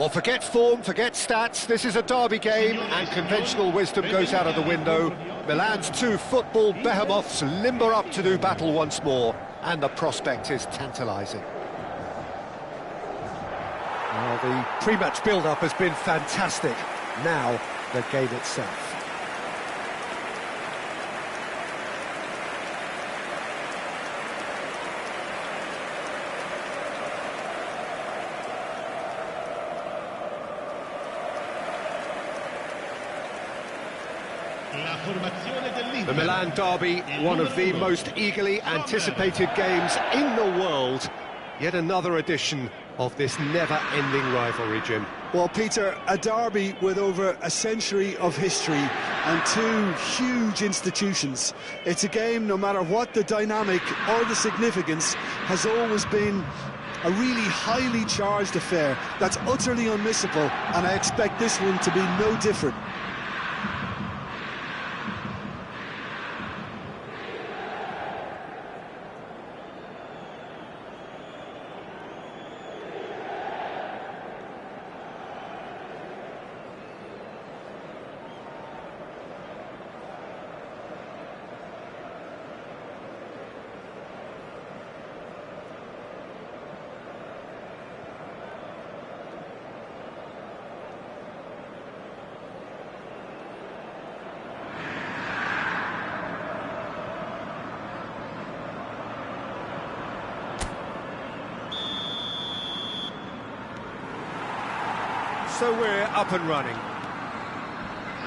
Well, forget form, forget stats, this is a derby game, and conventional wisdom goes out of the window. Milan's two football behemoths limber up to do battle once more, and the prospect is tantalising. Well, the pre-match build-up has been fantastic. Now, the game itself. The Milan derby, one of the most eagerly anticipated games in the world. Yet another edition of this never-ending rivalry, Jim. Well, Peter, a derby with over a century of history and two huge institutions. It's a game, no matter what the dynamic or the significance, has always been a really highly charged affair that's utterly unmissable, and I expect this one to be no different. So we're up and running.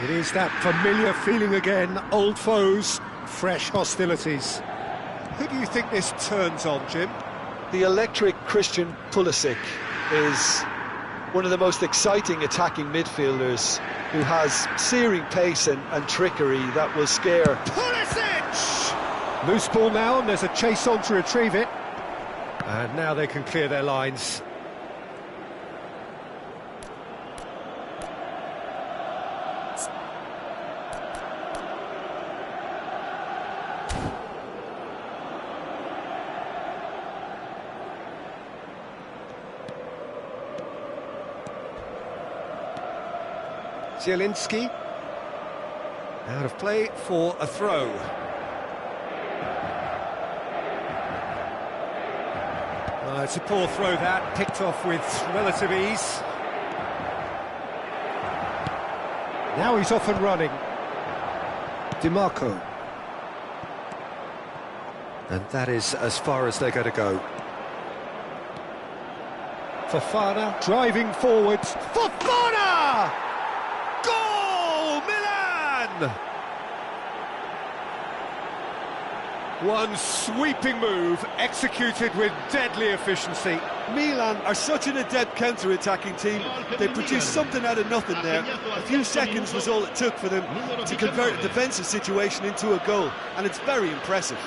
It is that familiar feeling again, old foes, fresh hostilities. Who do you think this turns on, Jim? The electric Christian Pulisic is one of the most exciting attacking midfielders, who has searing pace and trickery that will scare. Pulisic! Loose ball now, and there's a chase on to retrieve it. And now they can clear their lines. Zielinski, out of play for a throw. It's a poor throw that, picked off with relative ease. Now he's off and running. DiMarco. And that is as far as they're going to go. Fofana driving forwards. Fofana! Goal! Milan! One sweeping move, executed with deadly efficiency. Milan are such an adept counter-attacking team. They produced something out of nothing there. A few seconds was all it took for them to convert a defensive situation into a goal, and it's very impressive.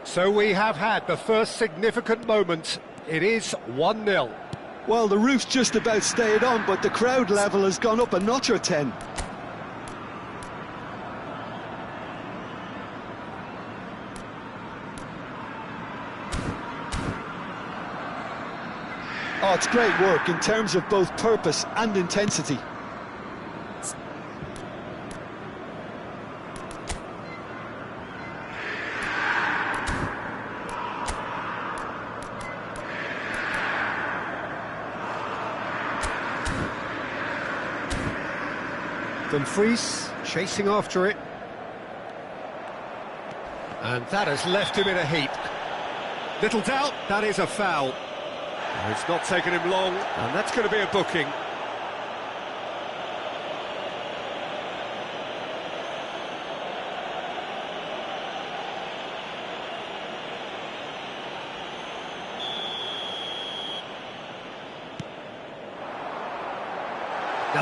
So we have had the first significant moment. It is 1-0. Well, the roof's just about stayed on, but the crowd level has gone up a notch or 10. Oh, it's great work in terms of both purpose and intensity. Dumfries chasing after it. And that has left him in a heap. Little doubt, that is a foul. It's not taken him long, and that's going to be a booking.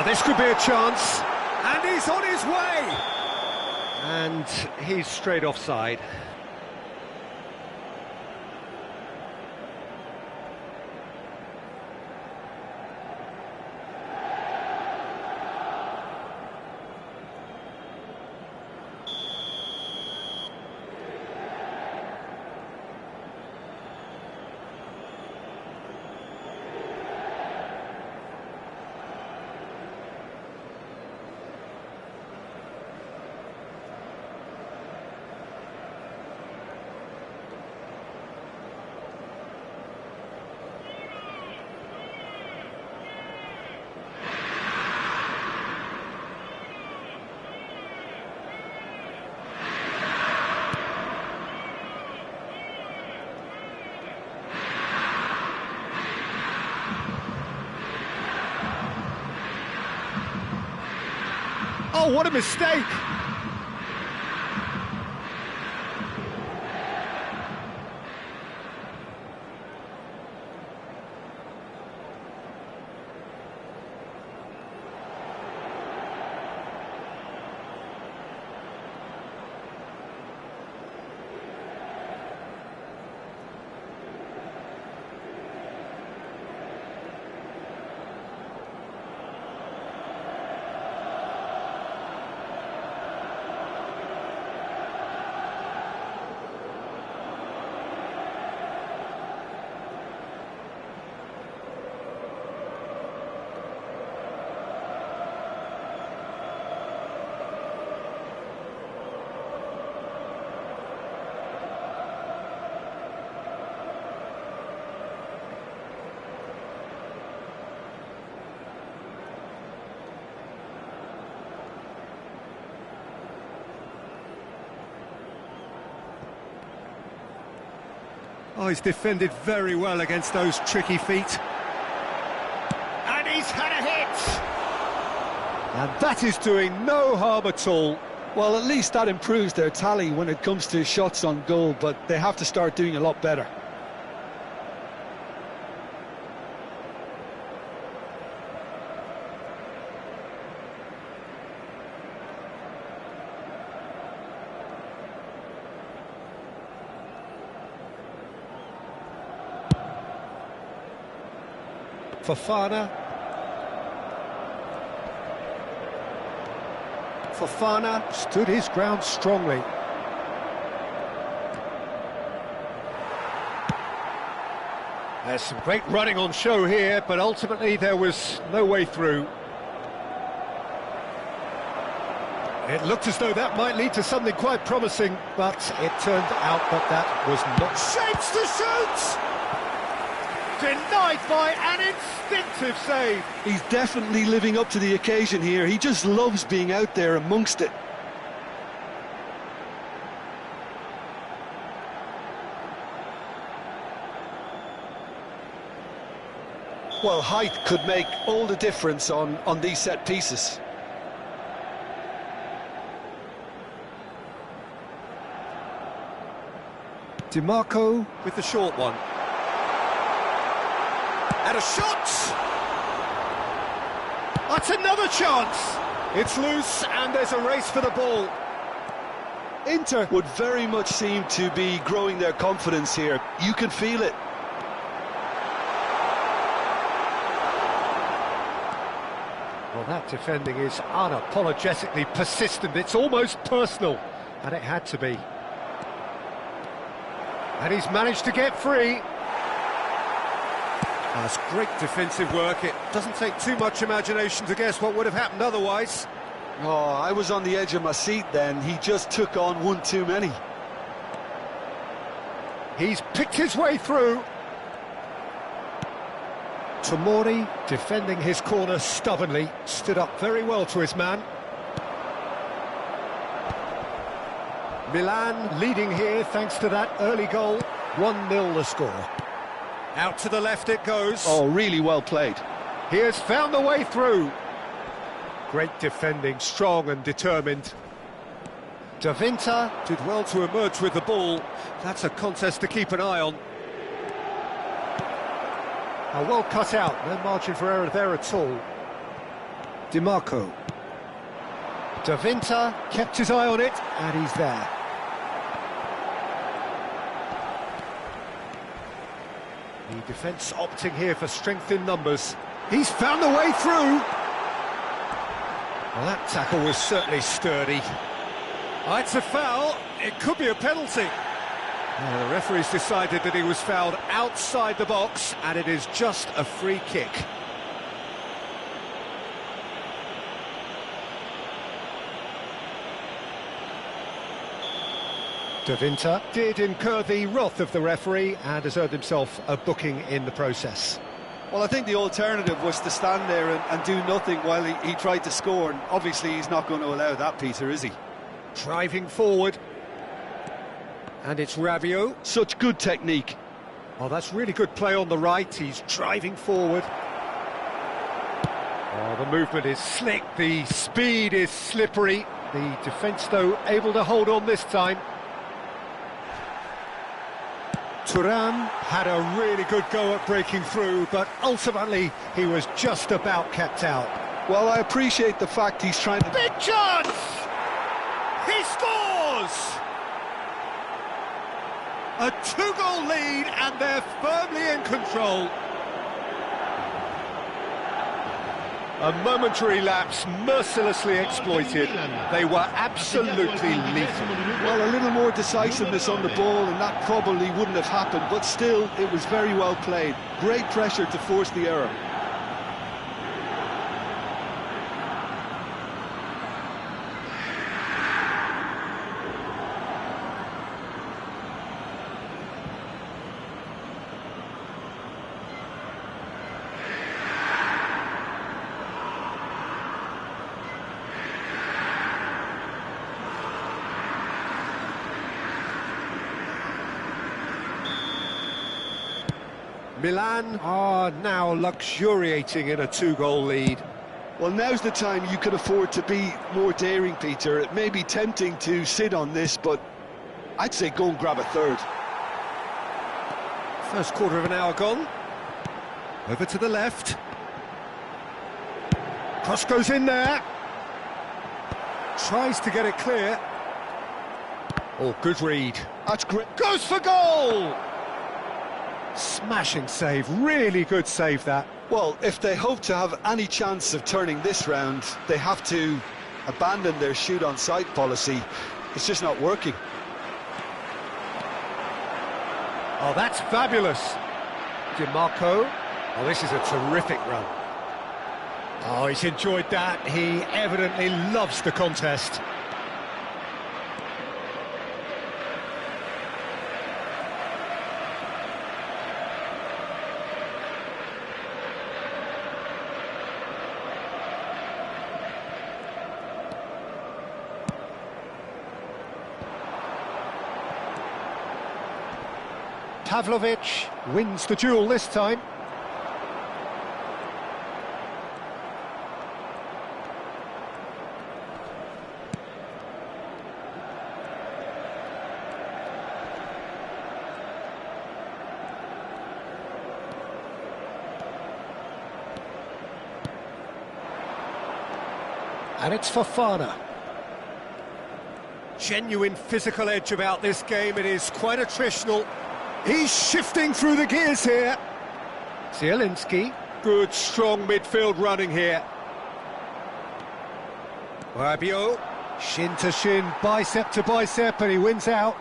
Now this could be a chance, and he's on his way! And he's straight offside. Oh, what a mistake! Oh, he's defended very well against those tricky feet. And he's had a hit! And that is doing no harm at all. Well, at least that improves their tally when it comes to shots on goal, but they have to start doing a lot better. Fofana stood his ground strongly. There's some great running on show here, but ultimately there was no way through. It looked as though that might lead to something quite promising, but it turned out that that was not. Shapes to shoot! Denied by an instinctive save. He's definitely living up to the occasion here. He just loves being out there amongst it. Well, height could make all the difference on these set pieces. DiMarco with the short one. And a shot! That's another chance! It's loose and there's a race for the ball. Inter would very much seem to be growing their confidence here. You can feel it. Well, that defending is unapologetically persistent. It's almost personal, and it had to be. And he's managed to get free. That's great defensive work. It doesn't take too much imagination to guess what would have happened otherwise. Oh, I was on the edge of my seat then. He just took on one too many. He's picked his way through. Tomori, defending his corner stubbornly, stood up very well to his man. Milan leading here thanks to that early goal. 1-0 the score. Out to the left it goes. Oh, really well played. He has found the way through. Great defending, strong and determined. Davinta did well to emerge with the ball. That's a contest to keep an eye on. Well cut out, no margin for error there at all. DiMarco. Davinta kept his eye on it, and he's there. The defence opting here for strength in numbers. He's found the way through. Well, that tackle was certainly sturdy. Oh, it's a foul. It could be a penalty. The referee's decided that he was fouled outside the box, and it is just a free kick. Davinta did incur the wrath of the referee and has earned himself a booking in the process. Well, I think the alternative was to stand there and do nothing while he tried to score, and obviously he's not going to allow that, Peter, is he? Driving forward. And it's Rabiot. Such good technique. Oh, that's really good play on the right. He's driving forward. Oh, the movement is slick. The speed is slippery. The defence, though, able to hold on this time. Thuram had a really good go at breaking through, but ultimately he was just about kept out. Well, I appreciate the fact he's trying to... Big chance! He scores! A two-goal lead, and they're firmly in control. A momentary lapse mercilessly exploited. They were absolutely lethal. Well, a little more decisiveness on the ball, and that probably wouldn't have happened, but still, it was very well played. Great pressure to force the error. Milan are now luxuriating in a two-goal lead. Well, now's the time you can afford to be more daring, Peter. It may be tempting to sit on this, but I'd say go and grab a third. First quarter of an hour gone. Over to the left. Cross goes in there. Tries to get it clear. Oh, good read. That's great. Goes for goal! Smashing save, really good save that. Well, if they hope to have any chance of turning this round, they have to abandon their shoot-on-sight policy. It's just not working. Oh, that's fabulous. DiMarco. Oh, this is a terrific run. Oh, he's enjoyed that. He evidently loves the contest. Pavlovic wins the duel this time. And it's Fofana. Genuine physical edge about this game. It is quite attritional. He's shifting through the gears here. Zielinski, good strong midfield running here. Rabiot, shin to shin, bicep to bicep, and he wins out.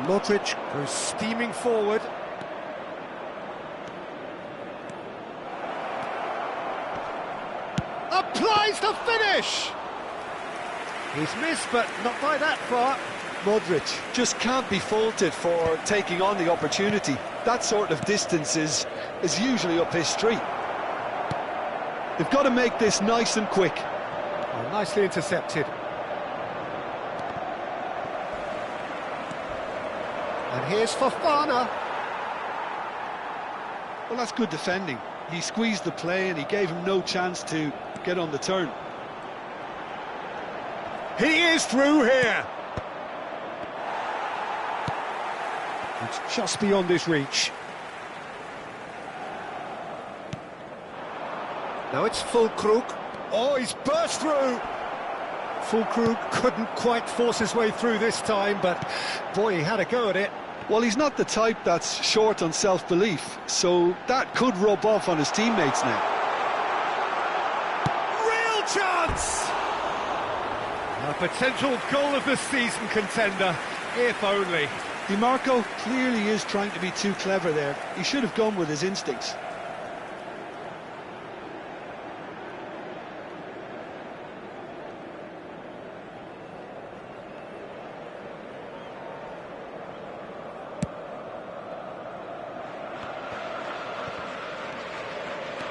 Modric goes steaming forward. Applies the finish! He's missed, but not by that far. Modric just can't be faulted for taking on the opportunity. That sort of distance is usually up his street. They've got to make this nice and quick. Oh, nicely intercepted. And here's Fofana. Well, that's good defending. He squeezed the play and he gave him no chance to get on the turn. He is through here. It's just beyond his reach. Now it's Fulkrug. Oh, he's burst through! Fulkrug couldn't quite force his way through this time, but boy, he had a go at it. Well, he's not the type that's short on self-belief, so that could rub off on his teammates now. Real chance! A potential goal of the season contender, if only. DiMarco clearly is trying to be too clever there. He should have gone with his instincts.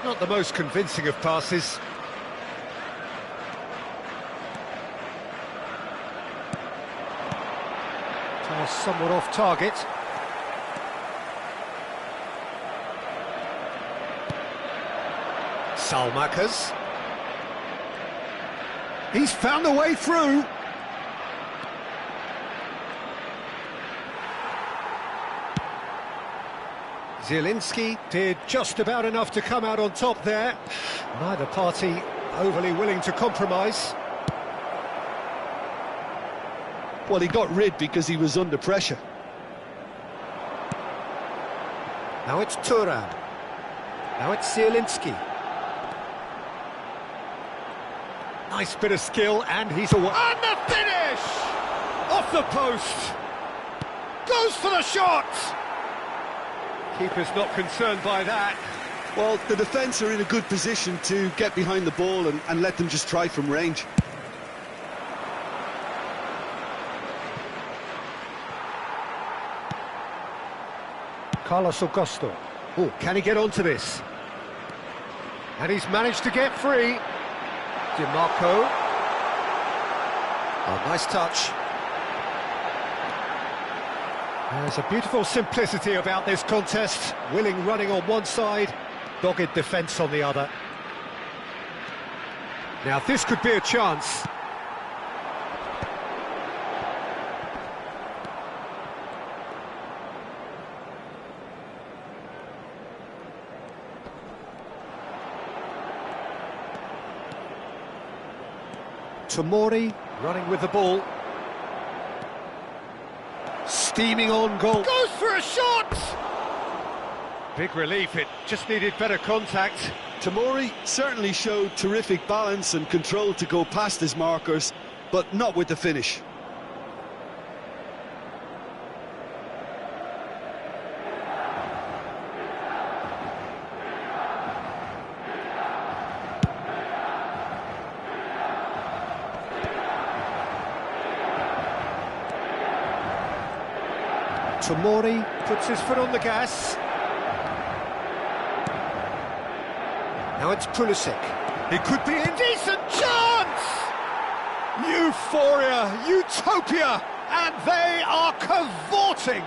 Not the most convincing of passes. Somewhat off target. Salmakers. He's found a way through. Zielinski did just about enough to come out on top there. Neither party overly willing to compromise. Well, he got rid because he was under pressure. Now it's Thuram. Now it's Zielinski. Nice bit of skill, and he's away. And the finish! Off the post. Goes for the shot! Keeper's not concerned by that. Well, the defence are in a good position to get behind the ball and let them just try from range. Carlos Augusto. Oh, can he get onto this? And he's managed to get free. DiMarco. Oh, nice touch. There's a beautiful simplicity about this contest. Willing running on one side, dogged defence on the other. Now this could be a chance. Tomori running with the ball. Steaming on goal. Goes for a shot! Big relief, it just needed better contact. Tomori certainly showed terrific balance and control to go past his markers, but not with the finish. Tomori puts his foot on the gas. Now it's Pulisic. It could be a decent chance! Euphoria, utopia, and they are cavorting.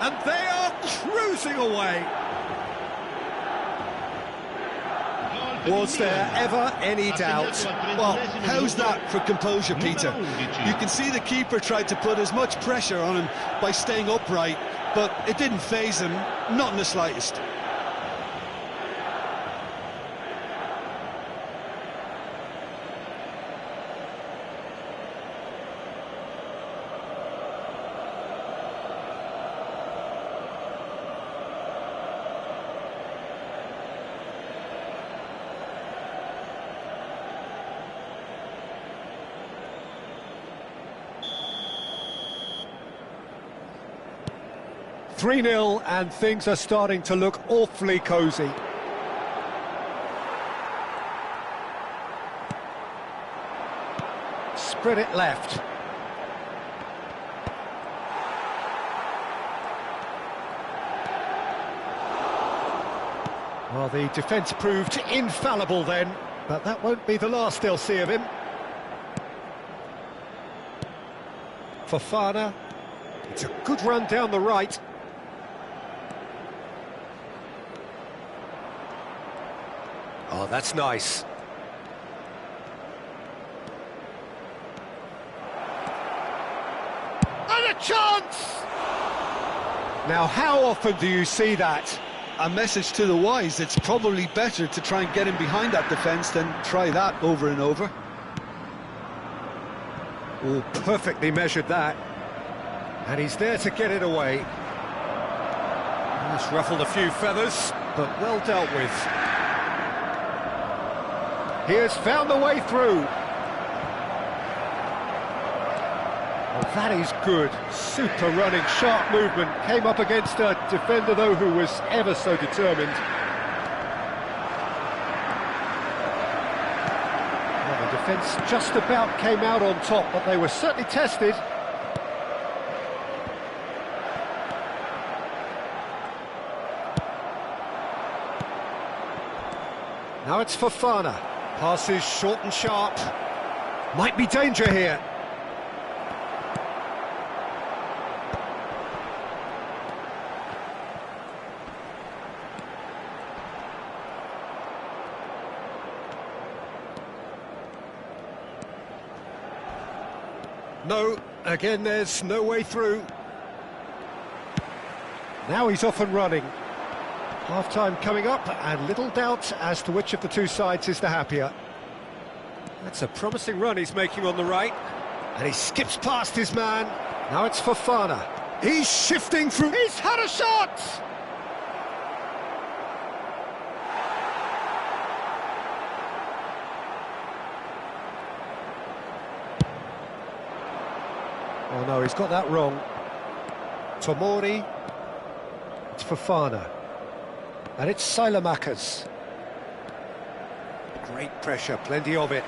And they are cruising away. Was there ever any doubt? Well, how's that for composure, Peter? You can see the keeper tried to put as much pressure on him by staying upright, but it didn't faze him, not in the slightest. "3-0 and things are starting to look awfully cosy. Spread it left. Well, the defence proved infallible then, but that won't be the last they'll see of him. Fofana. It's a good run down the right. Oh, that's nice. And a chance! Now, how often do you see that? a message to the wise. It's probably better to try and get him behind that defence than try that over and over. Oh, perfectly measured that. And he's there to get it away. He's ruffled a few feathers, but well dealt with. He has found the way through. Well, that is good. Super running, sharp movement. Came up against a defender, though, who was ever so determined. Well, the defence just about came out on top, but they were certainly tested. Now it's Fofana. Passes short and sharp. Might be danger here. No, again there's no way through. Now he's off and running. Half-time coming up, and little doubt as to which of the two sides is the happier. That's a promising run he's making on the right, and he skips past his man. Now it's Fofana. He's shifting through. He's had a shot! Oh no, he's got that wrong. Tomori. It's Fofana. And it's Sailamakers. Great pressure, plenty of it.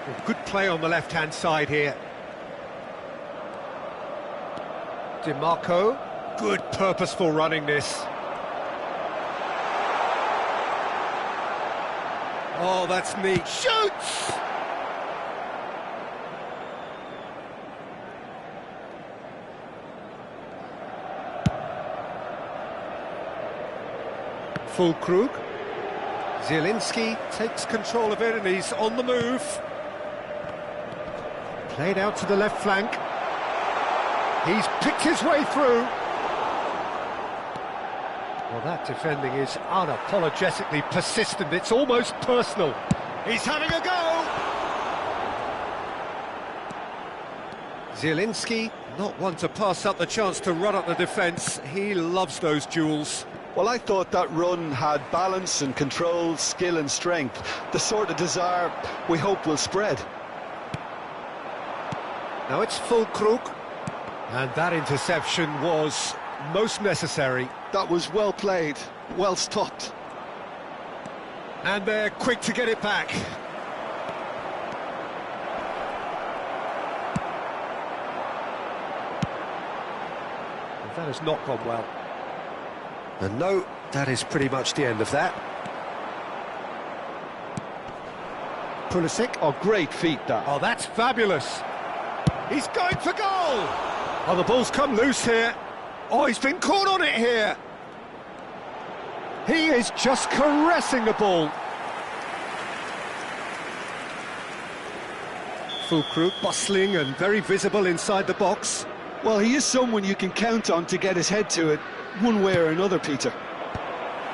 Well, good play on the left-hand side here. DiMarco. Good purposeful running this. Oh, that's neat. Shoots! Fulkrug. Zielinski takes control of it and he's on the move. Played out to the left flank. He's picked his way through. Well, that defending is unapologetically persistent. It's almost personal. He's having a go. Zielinski, not one to pass up the chance to run up the defence. He loves those duels. Well, I thought that run had balance and control, skill and strength. The sort of desire we hope will spread. Now it's Fulkrug. And that interception was most necessary. That was well played, well stopped. And they're quick to get it back. That has not gone well. And no, that is pretty much the end of that. Pulisic. Oh, great feat, that. Oh, that's fabulous. He's going for goal. Oh, the ball's come loose here. Oh, he's been caught on it here. He is just caressing the ball. Fulkrug bustling and very visible inside the box. Well, he is someone you can count on to get his head to it, one way or another, Peter.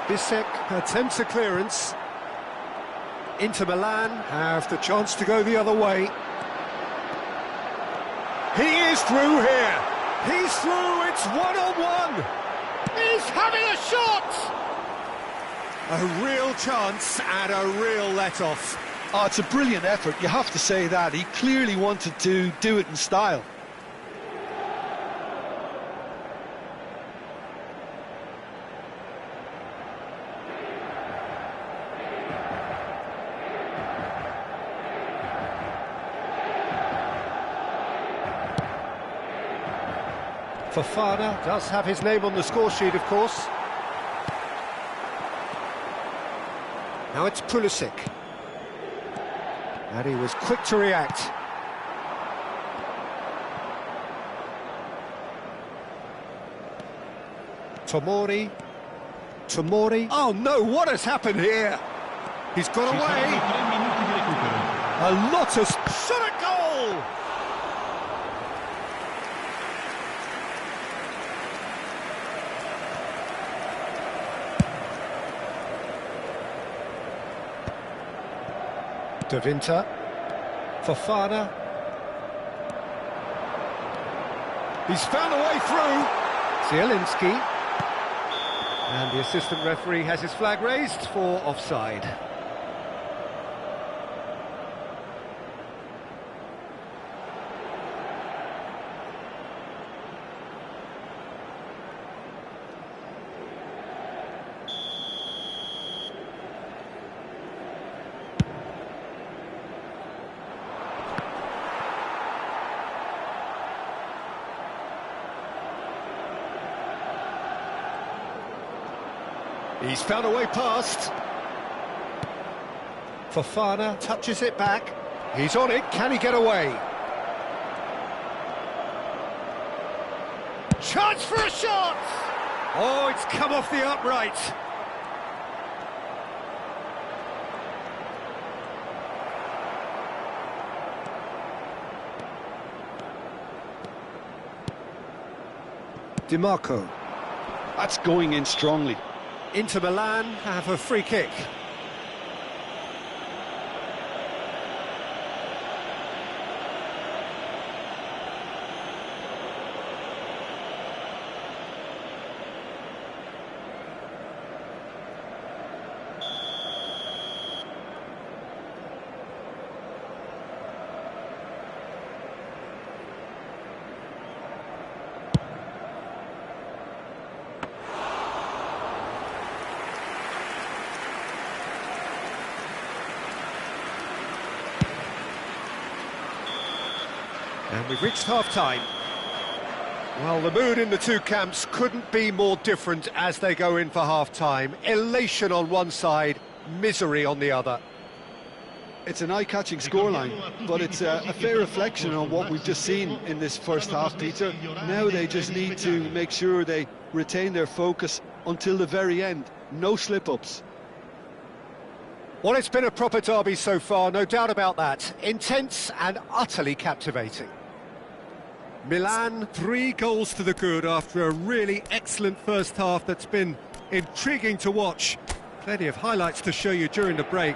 Bisek attempts a clearance. Inter Milan have the chance to go the other way. He is through here. He's through. It's one-on-one. He's having a shot. A real chance and a real let-off. Oh, it's a brilliant effort, you have to say that. He clearly wanted to do it in style. Fofana does have his name on the score sheet, of course. Now it's Pulisic. And he was quick to react. Tomori. Oh no, what has happened here? He's got away. A lot of... Shot a goal! De Winter. Fofana. He's found a way through. Zielinski. And the assistant referee has his flag raised for offside. He's found a way past. Fofana touches it back. He's on it. Can he get away? Chance for a shot! Oh, it's come off the upright. DiMarco. That's going in strongly. Inter Milan have a free kick. And we've reached half-time. Well, the mood in the two camps couldn't be more different as they go in for half-time. Elation on one side, misery on the other. It's an eye-catching scoreline, but it's a fair reflection on what we've just seen in this first half, Peter. Now they just need to make sure they retain their focus until the very end. No slip-ups. Well, it's been a proper derby so far, no doubt about that. Intense and utterly captivating. Milan, 3 goals to the good after a really excellent first half that's been intriguing to watch. Plenty of highlights to show you during the break.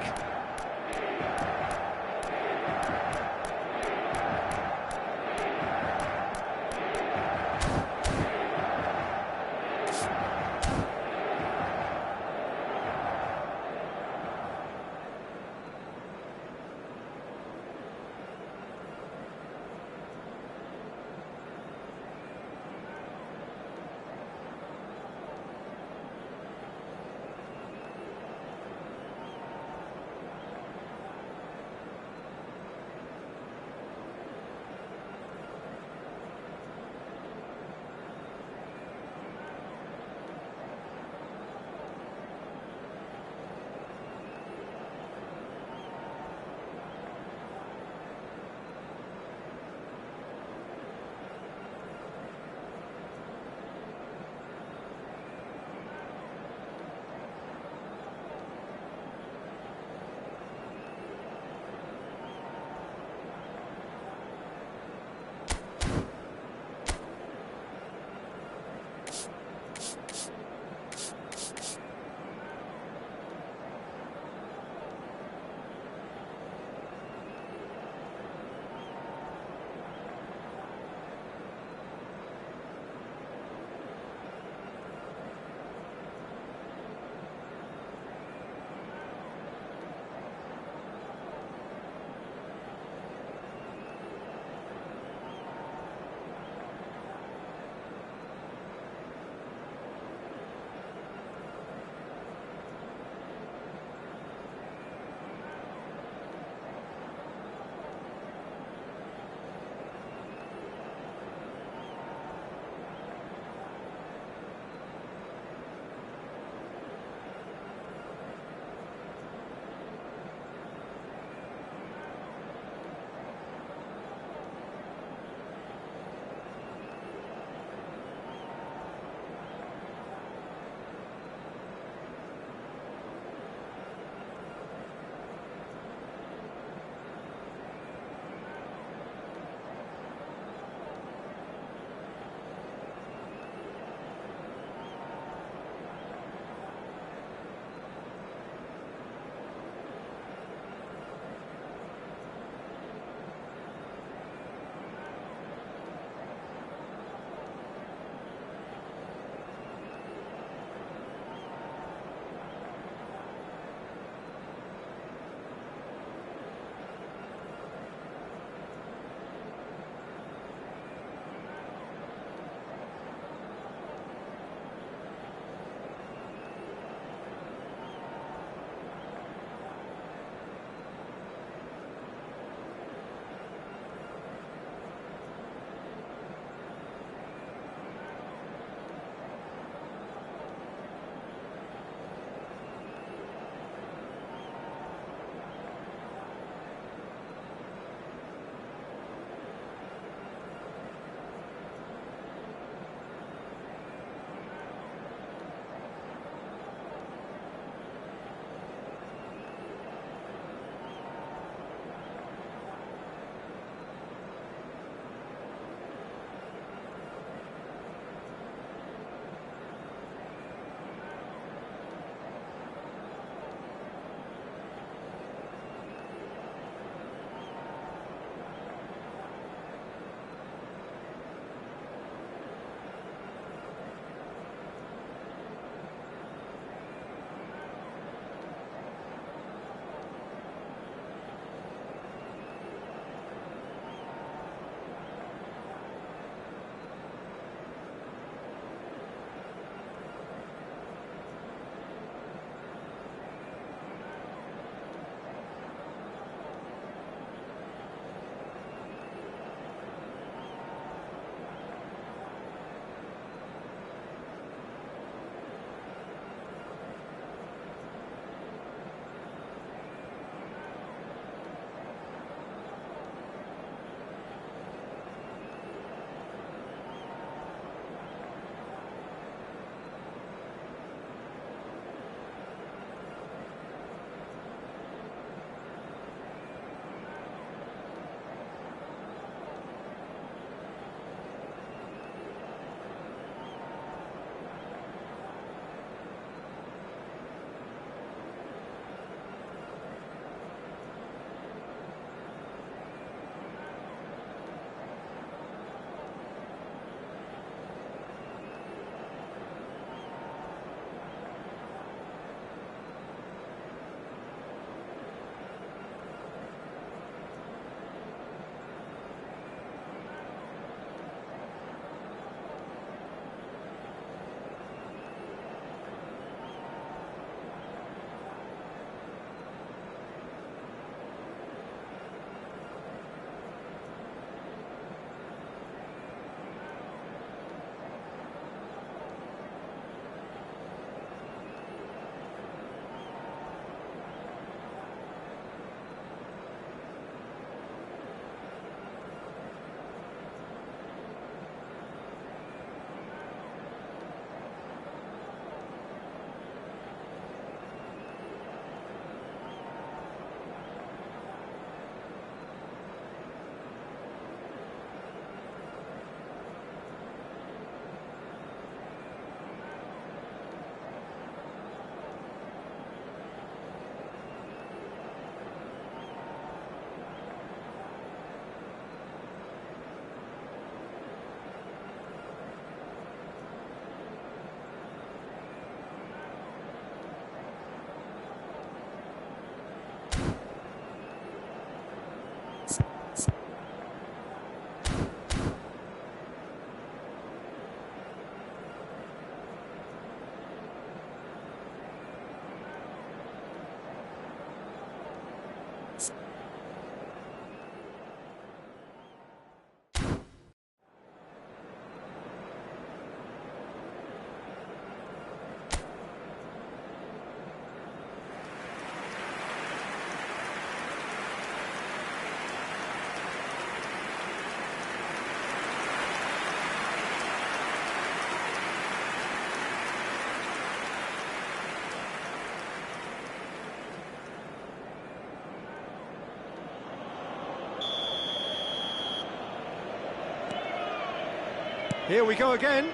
Here we go again.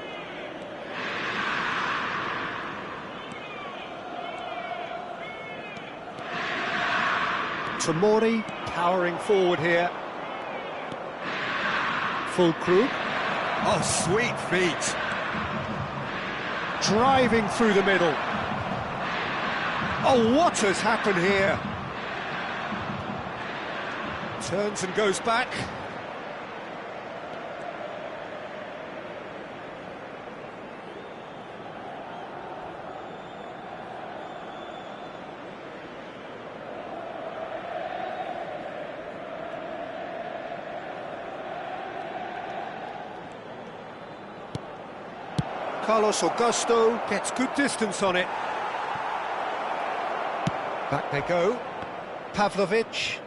Tomori powering forward here. Fulkrug. Oh, sweet feet. Driving through the middle. Oh, what has happened here? Turns and goes back. Carlos Augusto gets good distance on it. Back they go. Pavlovic.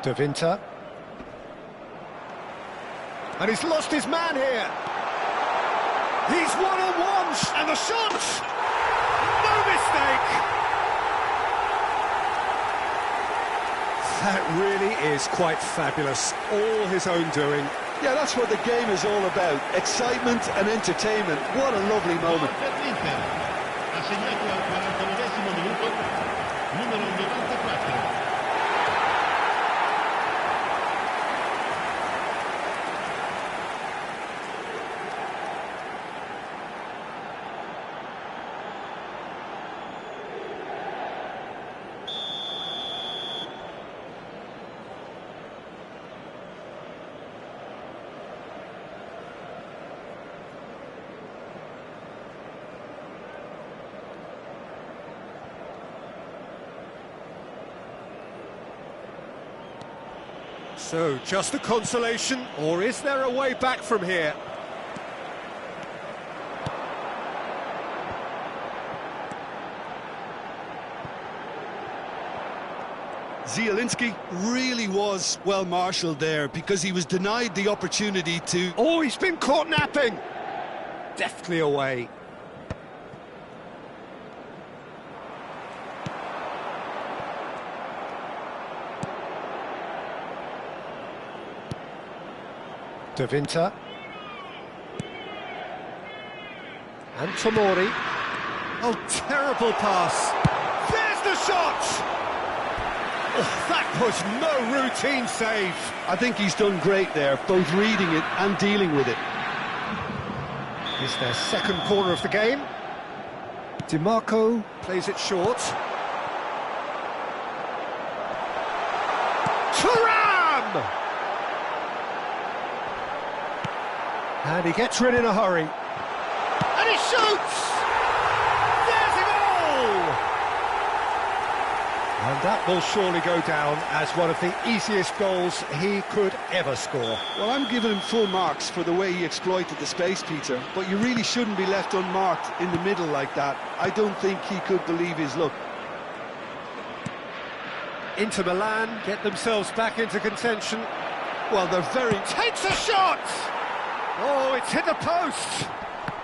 De Winter. And he's lost his man here. He's one-on-one, and the shot! No mistake! That really is quite fabulous. All his own doing. Yeah, that's what the game is all about. Excitement and entertainment. What a lovely moment. Ha segnato al 49esimo minuto numero 94. So, just a consolation, or is there a way back from here? Zielinski really was well marshalled there because he was denied the opportunity to... Oh, he's been caught napping! Deftly away. De Winter. And Tomori. Oh, terrible pass. There's the shot! Oh, that was no routine save. I think he's done great there, both reading it and dealing with it. It's their second corner of the game. DiMarco plays it short. Thuram! And he gets rid in a hurry. And he shoots! There's a goal! And that will surely go down as one of the easiest goals he could ever score. Well, I'm giving him full marks for the way he exploited the space, Peter, but you really shouldn't be left unmarked in the middle like that. I don't think he could believe his luck. Inter Milan get themselves back into contention. Well, they're very... Takes a shot! Oh, it's hit the post!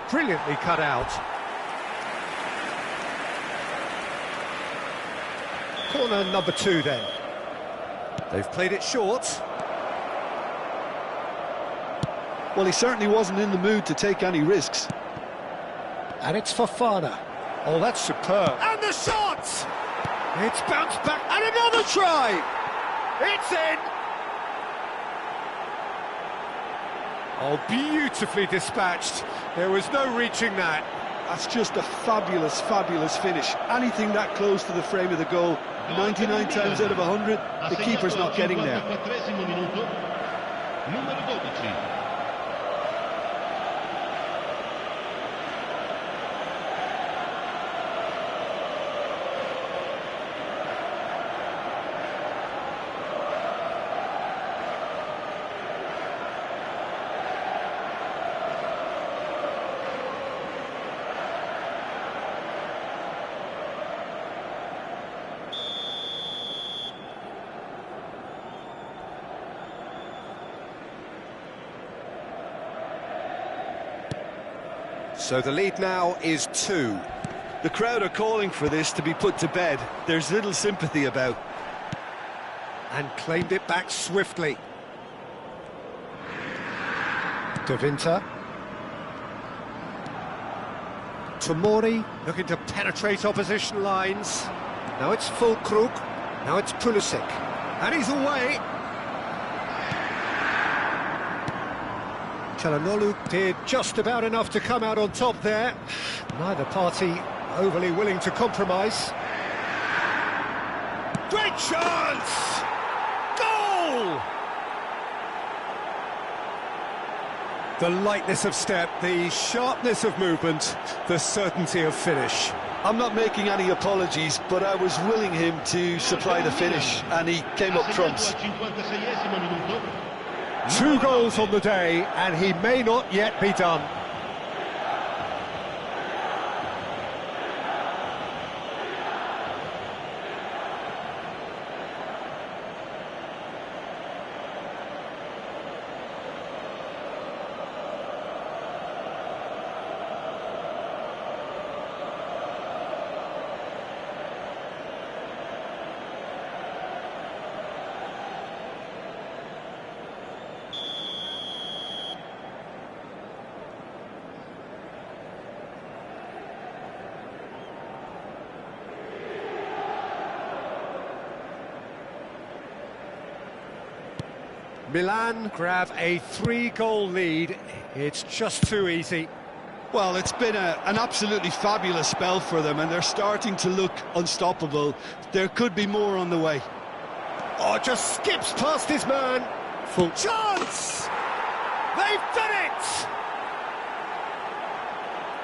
Brilliantly cut out. Corner number 2 then. They've played it short. Well, he certainly wasn't in the mood to take any risks. And it's Fofana. Oh, that's superb. And the shot! It's bounced back, and another try! It's in! Oh, beautifully dispatched. There was no reaching that. That's just a fabulous, fabulous finish. Anything that close to the frame of the goal, 99 times out of 100, the keeper's not getting there. So the lead now is 2. The crowd are calling for this to be put to bed. There's little sympathy about. And claimed it back swiftly. De Winter. Tomori looking to penetrate opposition lines. Now it's Fulkrug. Now it's Pulisic. And he's away. Çalhanoğlu did just about enough to come out on top there. Neither party overly willing to compromise. Great chance! Goal! The lightness of step, the sharpness of movement, the certainty of finish. I'm not making any apologies, but I was willing him to supply the finish, and he came up trumps. 2 goals on the day, and he may not yet be done. Milan grab a 3-goal lead. It's just too easy. Well, it's been an absolutely fabulous spell for them, and they're starting to look unstoppable. There could be more on the way. Oh, just skips past his man. Full chance! They've done it!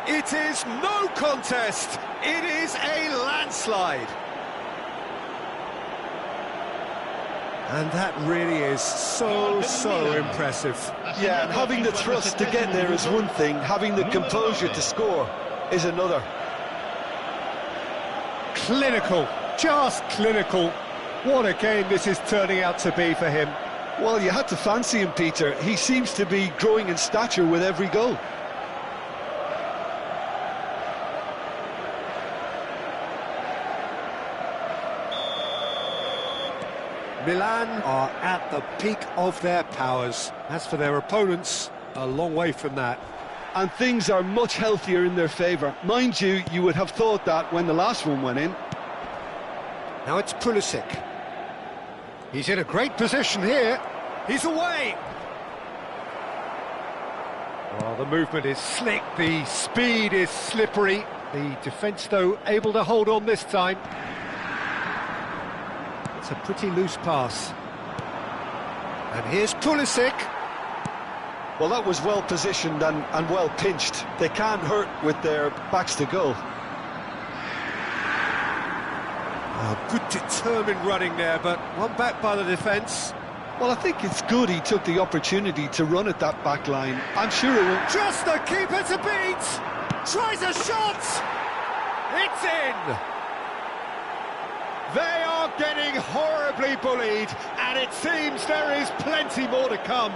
It is no contest. It is a landslide. And that really is so impressive. Yeah, and having the thrust to get there is one thing, having the composure to score is another. Clinical, just clinical. What a game this is turning out to be for him. Well, you had to fancy him, Peter. He seems to be growing in stature with every goal. Milan are at the peak of their powers. As for their opponents, a long way from that. And things are much healthier in their favour. Mind you, you would have thought that when the last one went in. Now it's Pulisic. He's in a great position here. He's away. Well, the movement is slick, the speed is slippery. The defence, though, able to hold on this time. It's a pretty loose pass. And here's Pulisic. Well, that was well positioned and well pinched. They can't hurt with their backs to goal. Oh, good determined running there, but one back by the defence. Well, I think it's good he took the opportunity to run at that back line. I'm sure it will. Just the keeper to beat! Tries a shot! It's in! They are getting horribly bullied, and it seems there is plenty more to come.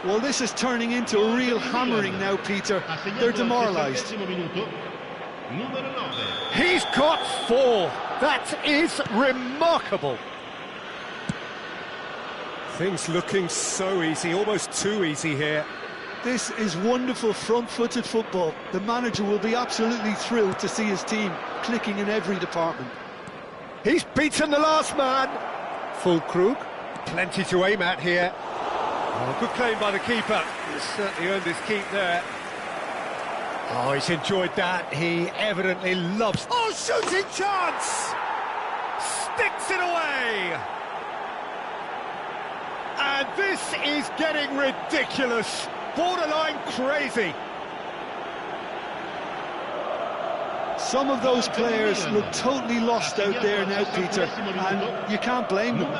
Well, this is turning into a real hammering now, Peter. They're demoralised. He's got 4. That is remarkable. Things looking so easy, almost too easy here. This is wonderful front-footed football. The manager will be absolutely thrilled to see his team clicking in every department. He's beaten the last man. Fulkrug, plenty to aim at here. Oh, good claim by the keeper. He's certainly earned his keep there. Oh, he's enjoyed that. He evidently loves... Oh, shooting chance! Sticks it away! And this is getting ridiculous. Borderline crazy. Some of those players look totally lost out there now, Peter, and you can't blame them.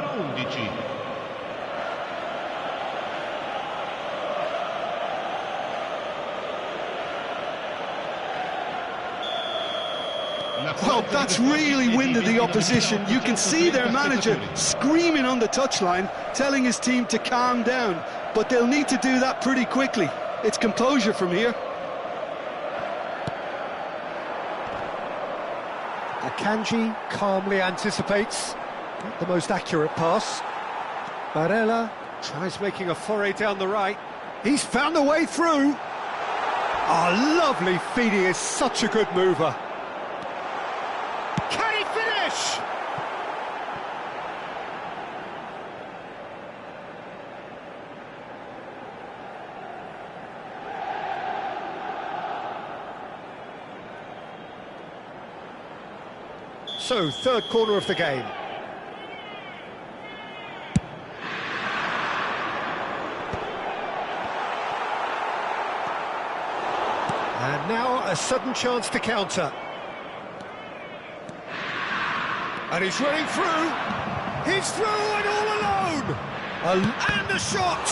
Well, that's really winded the opposition. You can see their manager screaming on the touchline, telling his team to calm down, but they'll need to do that pretty quickly. It's composure from here. Akanji calmly anticipates. Not the most accurate pass. Barella Tries making a foray down the right. He's found a way through. Oh, lovely feed. He is such a good mover. Can he finish? So, third corner of the game. And now a sudden chance to counter. And he's running through. He's through and all alone. And a shot.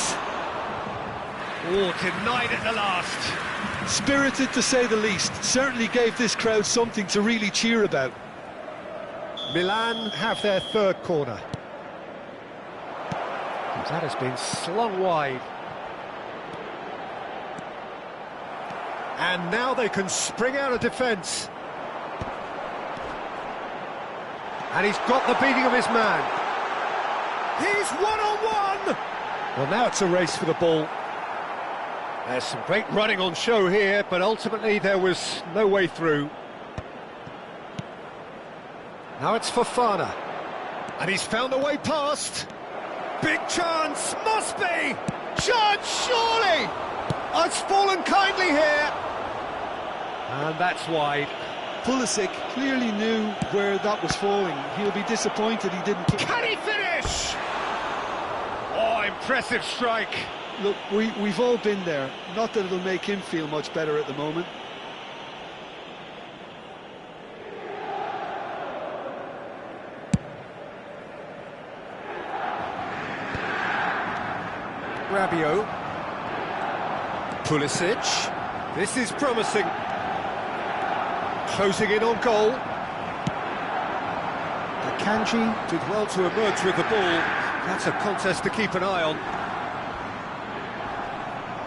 Oh, denied at the last. Spirited to say the least. Certainly gave this crowd something to really cheer about. Milan have their third corner. That has been slung wide. And now they can spring out of defence. And he's got the beating of his man. He's one-on-one! Well, now it's a race for the ball. There's some great running on show here, but ultimately there was no way through. Now it's Fofana. And he's found a way past. Big chance, must be! Chance, surely! Oh, it's fallen kindly here. And that's wide. Pulisic clearly knew where that was falling. He'll be disappointed he didn't... Can he finish? Oh, impressive strike. Look, we've all been there. Not that it'll make him feel much better at the moment. Rabiot. Pulisic. This is promising. Closing in on goal. Akanji did well to emerge with the ball. That's a contest to keep an eye on.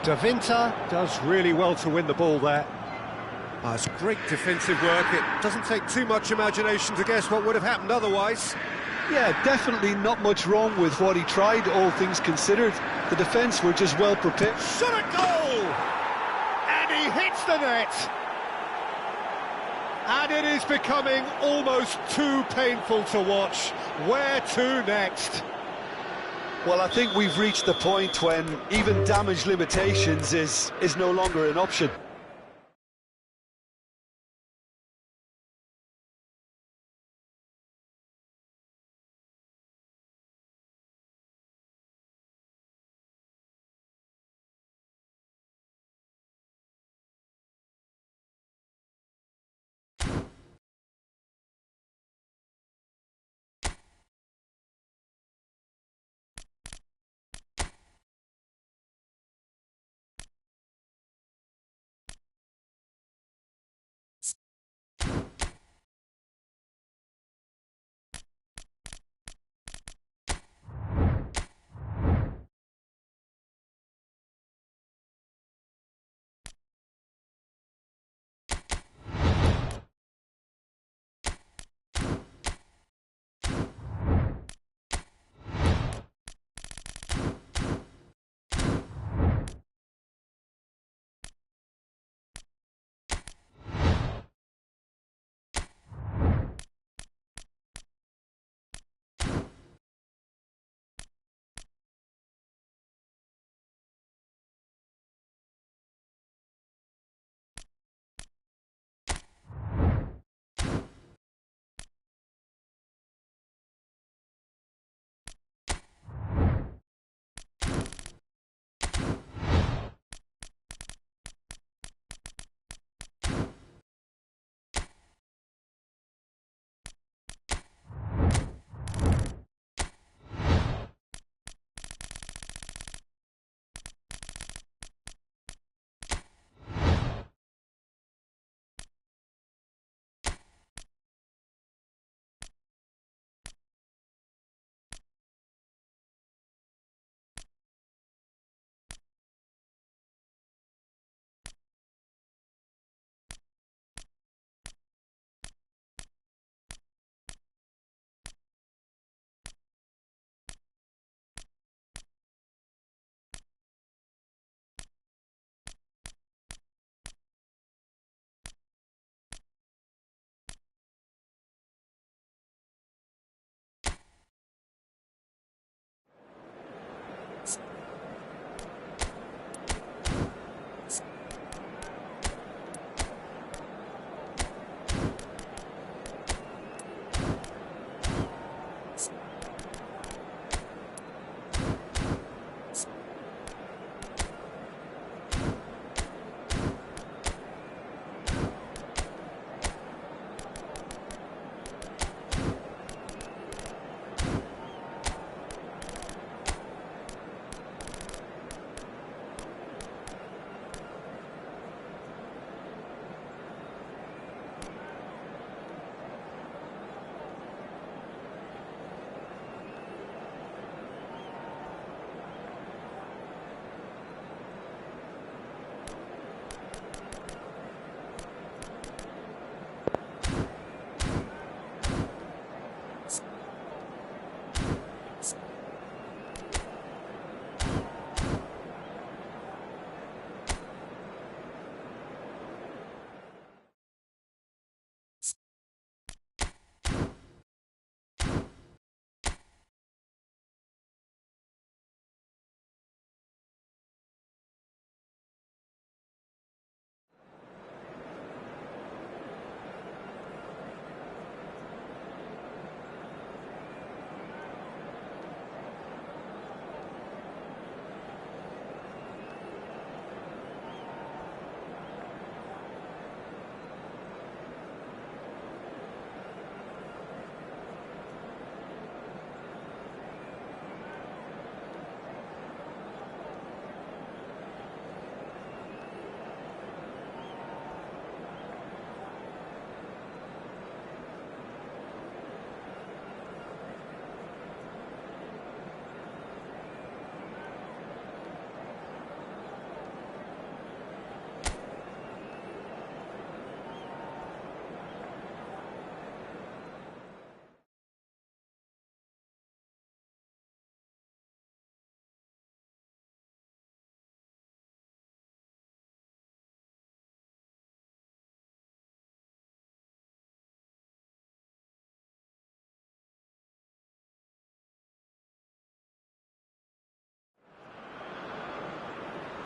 Davinta does really well to win the ball there. Oh, it's great defensive work. It doesn't take too much imagination to guess what would have happened otherwise. Yeah, definitely not much wrong with what he tried, all things considered. The defence were just well prepared. Shot a goal! And he hits the net! And it is becoming almost too painful to watch. Where to next? Well, I think we've reached the point when even damage limitations is no longer an option.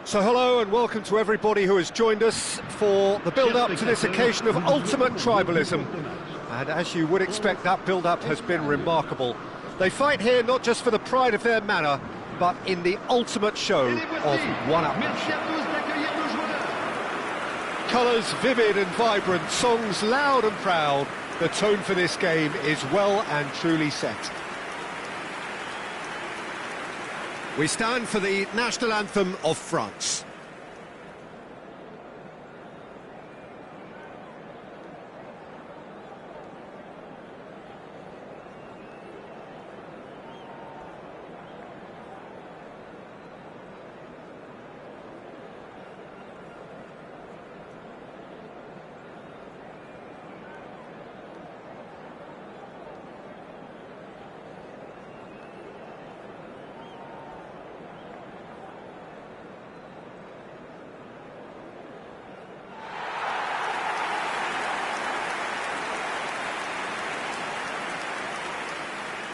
So hello and welcome to everybody who has joined us for the build-up to this occasion of ultimate tribalism. And as you would expect, that build-up has been remarkable. They fight here not just for the pride of their manor, but in the ultimate show of one-upmanship. Colours vivid and vibrant, songs loud and proud. The tone for this game is well and truly set. We stand for the national anthem of France.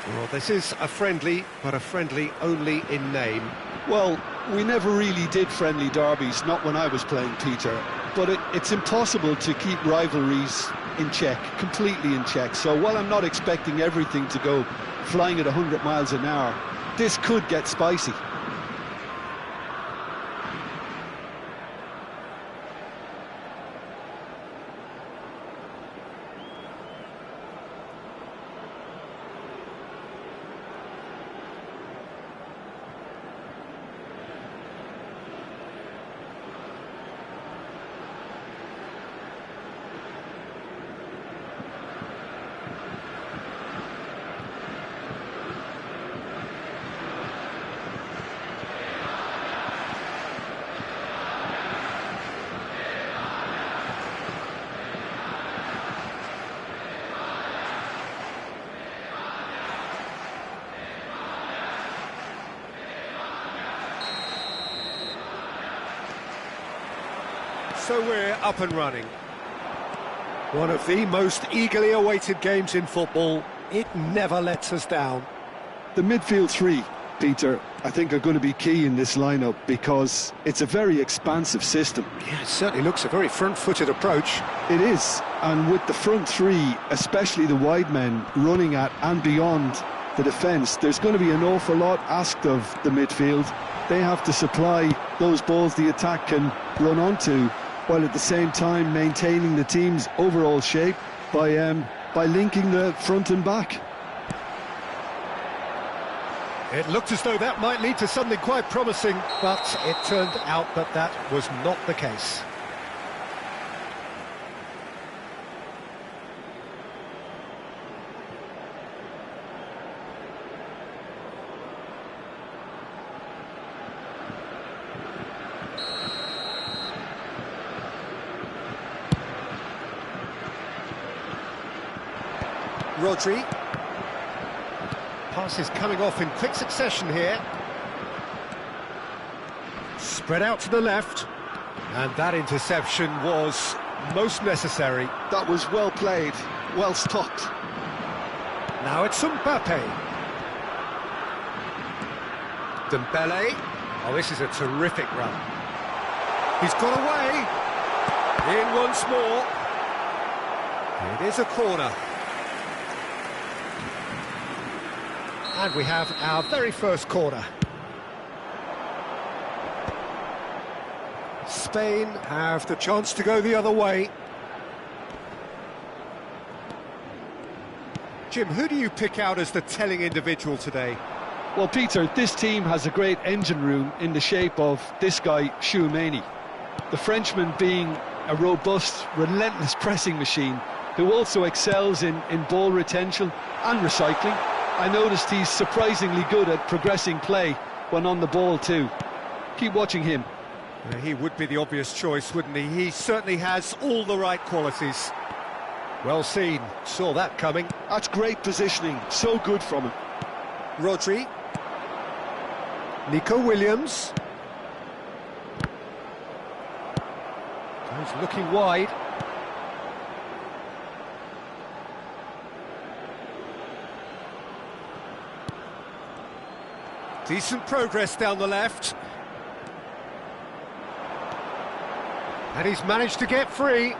Well, this is a friendly, but a friendly only in name. Well, we never really did friendly derbies, not when I was playing, Peter. But it's impossible to keep rivalries in check, completely in check. So while I'm not expecting everything to go flying at 100 miles an hour, this could get spicy. So we're up and running. One of the most eagerly awaited games in football. It never lets us down. The midfield three, Peter, I think are going to be key in this lineup because it's a very expansive system. Yeah, it certainly looks a very front-footed approach. It is, and with the front three, especially the wide men running at and beyond the defence, there's going to be an awful lot asked of the midfield. They have to supply those balls the attack can run onto, while at the same time maintaining the team's overall shape by linking the front and back. It looked as though that might lead to something quite promising, but it turned out that that was not the case. Rodri. Passes coming off in quick succession here. Spread out to the left. And that interception was most necessary. That was well played, well stopped. Now it's Mbappe. Dembele. Oh, this is a terrific run. He's got away. In once more. It is a corner. And we have our very first corner. Spain have the chance to go the other way. Jim, who do you pick out as the telling individual today? Well, Peter, this team has a great engine room in the shape of this guy, Tchouaméni. The Frenchman being a robust, relentless pressing machine who also excels in ball retention and recycling. I noticed he's surprisingly good at progressing play when on the ball too. Keep watching him. He would be the obvious choice, wouldn't he? He certainly has all the right qualities. Well seen, saw that coming. That's great positioning, so good from him. Rodri. Nico Williams. He's looking wide. Decent progress down the left. And he's managed to get free.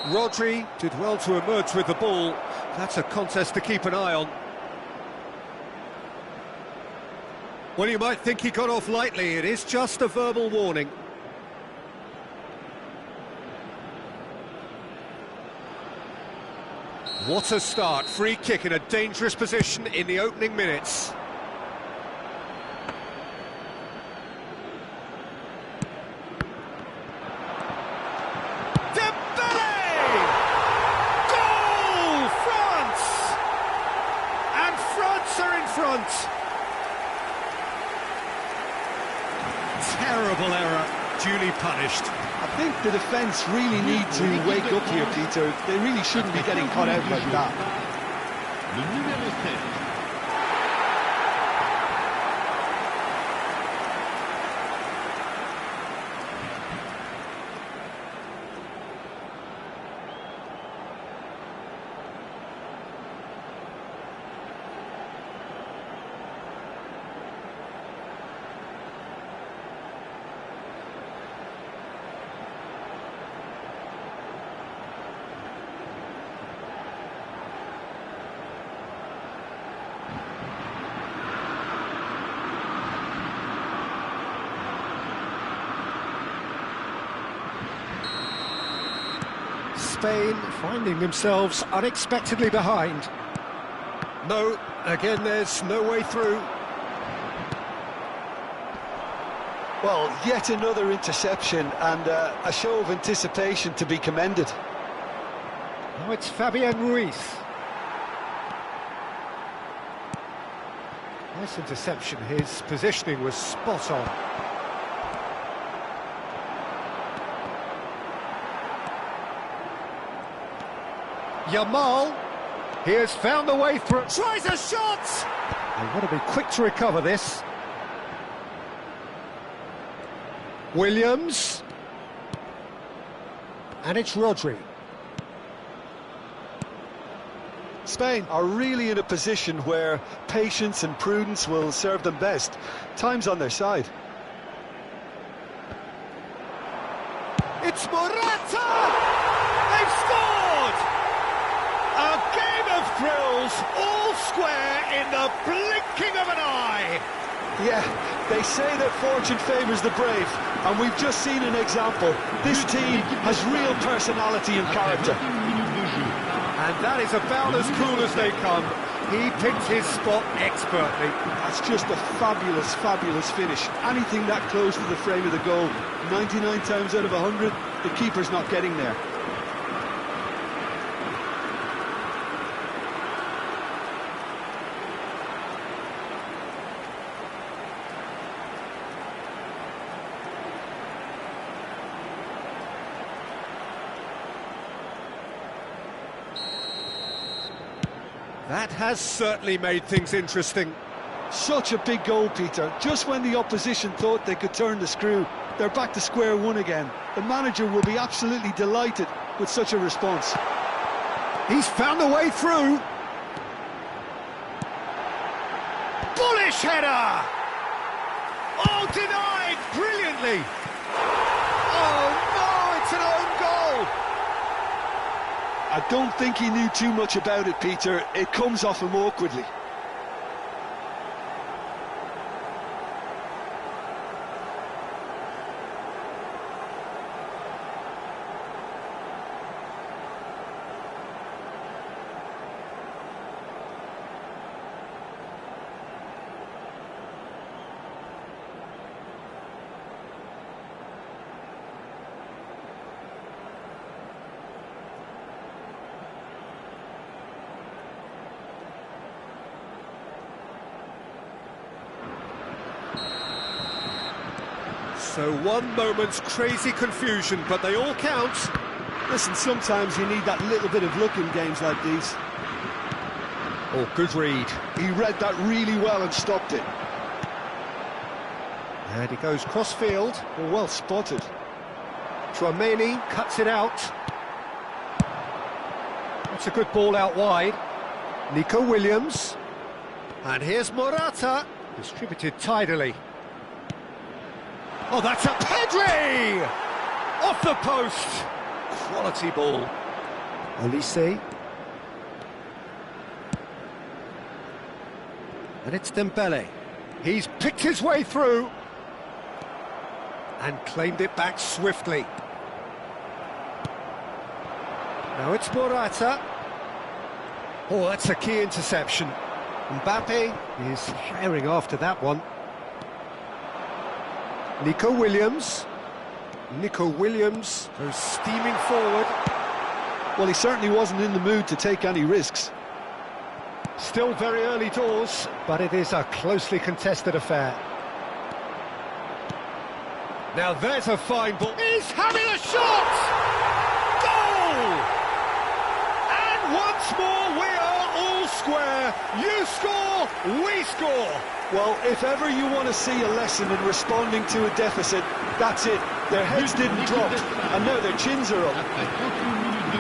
Rodri did well to emerge with the ball. That's a contest to keep an eye on. Well, you might think he got off lightly. It is just a verbal warning. What a start. Free kick in a dangerous position in the opening minutes. Front. Terrible error, duly punished. I think the defence really need to wake up here, Peter. They really shouldn't be getting caught out like that. Le numéro 7. Spain finding themselves unexpectedly behind. No, again there's no way through. Well, yet another interception and a show of anticipation to be commended. Now it's Fabian Ruiz. Nice interception, his positioning was spot on. Yamal, he has found the way through, tries a shot! They want to be quick to recover this. Williams. And it's Rodri. Spain are really in a position where patience and prudence will serve them best. Time's on their side. It's Morata! They've scored! A game of thrills, all square in the blinking of an eye. Yeah, they say that fortune favours the brave, and we've just seen an example. This team has real personality and character. And that is about as cool as they come. He picked his spot expertly. That's just a fabulous, fabulous finish. Anything that close to the frame of the goal, 99 times out of 100, the keeper's not getting there. That has certainly made things interesting. Such a big goal, Peter. Just when the opposition thought they could turn the screw, they're back to square one again. The manager will be absolutely delighted with such a response. He's found a way through. Bullish header! Oh, denied brilliantly! Oh no, it's an own goal! I don't think he knew too much about it, Peter. It comes off him awkwardly. So one moment's crazy confusion, but they all count. Listen, sometimes you need that little bit of luck in games like these. Oh, good read. He read that really well and stopped it. And he goes cross-field. Well spotted. Tchouaméni cuts it out. That's a good ball out wide. Nico Williams. And here's Morata. Distributed tidily. Oh, that's a Pedri! Off the post! Quality ball. Olise. And it's Dembele. He's picked his way through. And claimed it back swiftly. Now it's Morata. Oh, that's a key interception. Mbappe is firing after that one. Nico Williams. Nico Williams goes steaming forward. Well, he certainly wasn't in the mood to take any risks. Still very early doors, but it is a closely contested affair. Now there's a fine ball. He's having a shot! Goal! And once more we are all square. You score, we score. Well, if ever you want to see a lesson in responding to a deficit, that's it. Their heads didn't drop, and now their chins are up.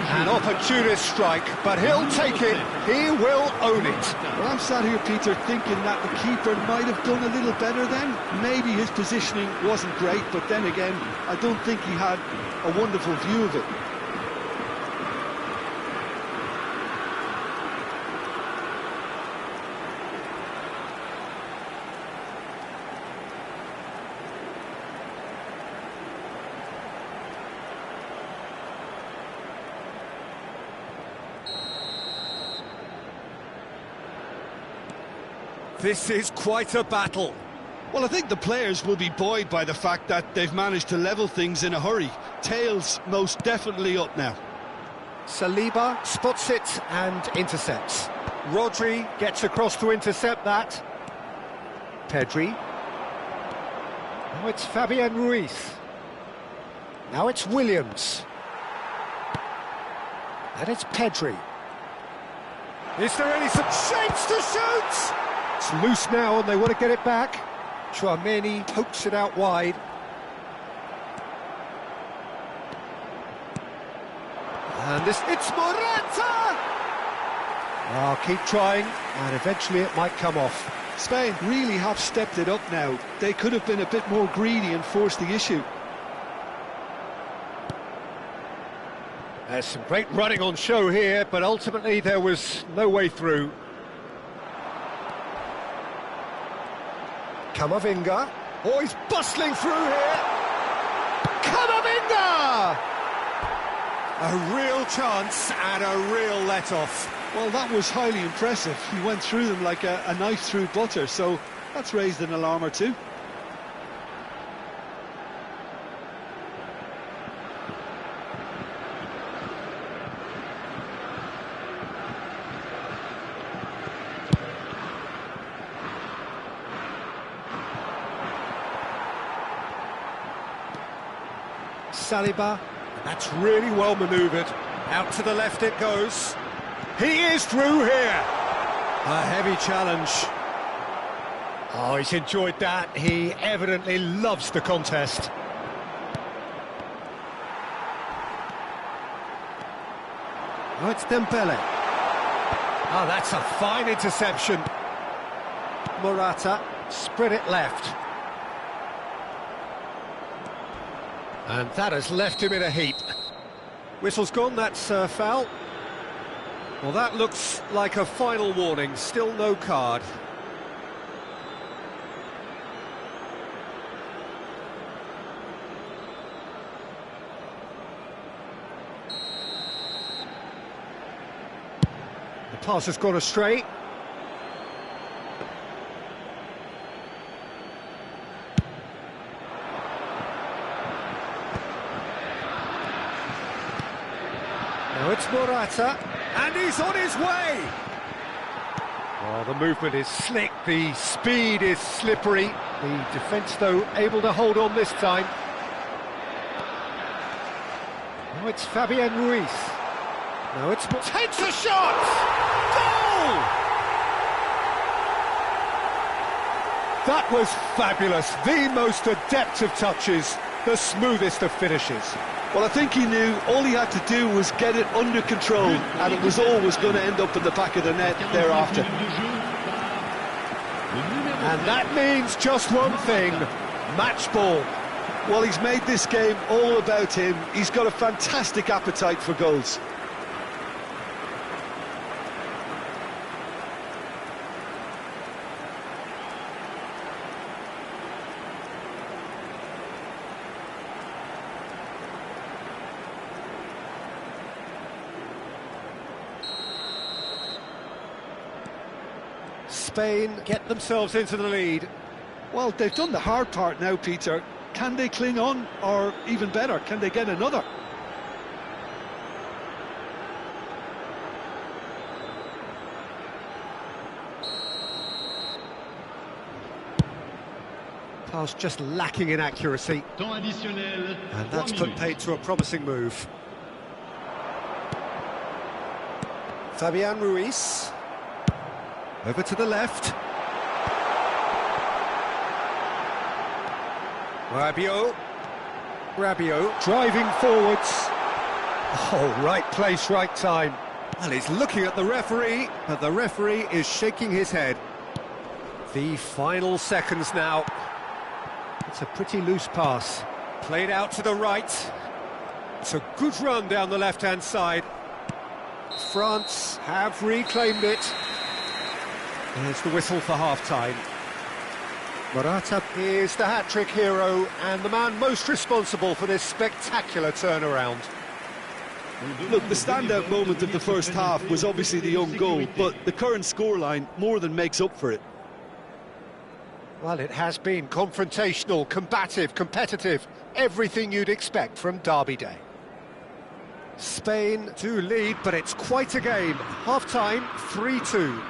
An opportunist strike, but he'll take it. He will own it. Well, I'm sat here, Peter, thinking that the keeper might have done a little better then. Maybe his positioning wasn't great, but then again, I don't think he had a wonderful view of it. This is quite a battle. Well, I think the players will be buoyed by the fact that they've managed to level things in a hurry. Tails most definitely up now. Saliba spots it and intercepts. Rodri gets across to intercept that. Pedri. Now it's Fabian Ruiz. Now it's Williams. And it's Pedri. Is there any shapes to shoot? It's loose now and they want to get it back. Chouameni pokes it out wide. And it's Morata! Oh, keep trying, and eventually it might come off. Spain really have stepped it up now. They could have been a bit more greedy and forced the issue. There's some great running on show here, but ultimately there was no way through. Camavinga. Oh, he's bustling through here. Camavinga! A real chance and a real let-off. Well, that was highly impressive. He went through them like a knife through butter, so that's raised an alarm or two. Saliba, that's really well manoeuvred. Out to the left it goes. He is through here. A heavy challenge. Oh, he's enjoyed that. He evidently loves the contest. Oh, it's Dembele. Oh, that's a fine interception. Morata, spread it left. And that has left him in a heap. Whistle's gone, that's foul. Well, that looks like a final warning, still no card. The pass has gone astray. Now it's Morata, and he's on his way! Oh, the movement is slick, the speed is slippery. The defence, though, able to hold on this time. Now it's Fabian Ruiz. Now it's... Takes a shot! Goal! That was fabulous. The most adept of touches, the smoothest of finishes. Well, I think he knew all he had to do was get it under control, and it was always going to end up in the back of the net thereafter. And that means just one thing, match ball. Well, he's made this game all about him. He's got a fantastic appetite for goals. Spain get themselves into the lead. Well, they've done the hard part now, Peter. Can they cling on, or even better, can they get another? Pass just lacking in accuracy. Temps additionnel. And that's 3 put minutes. paid to a promising move. Fabian Ruiz. Over to the left. Rabiot driving forwards. Oh, right place, right time. Well, he's looking at the referee, but the referee is shaking his head. The final seconds now. It's a pretty loose pass. Played out to the right. It's a good run down the left-hand side. France have reclaimed it. There's the whistle for half-time. Morata is the hat-trick hero and the man most responsible for this spectacular turnaround. Look, the standout moment of the first half was obviously the own goal, but the current scoreline more than makes up for it. Well, it has been confrontational, combative, competitive, everything you'd expect from Derby Day. Spain do lead, but it's quite a game. Half-time, 3-2.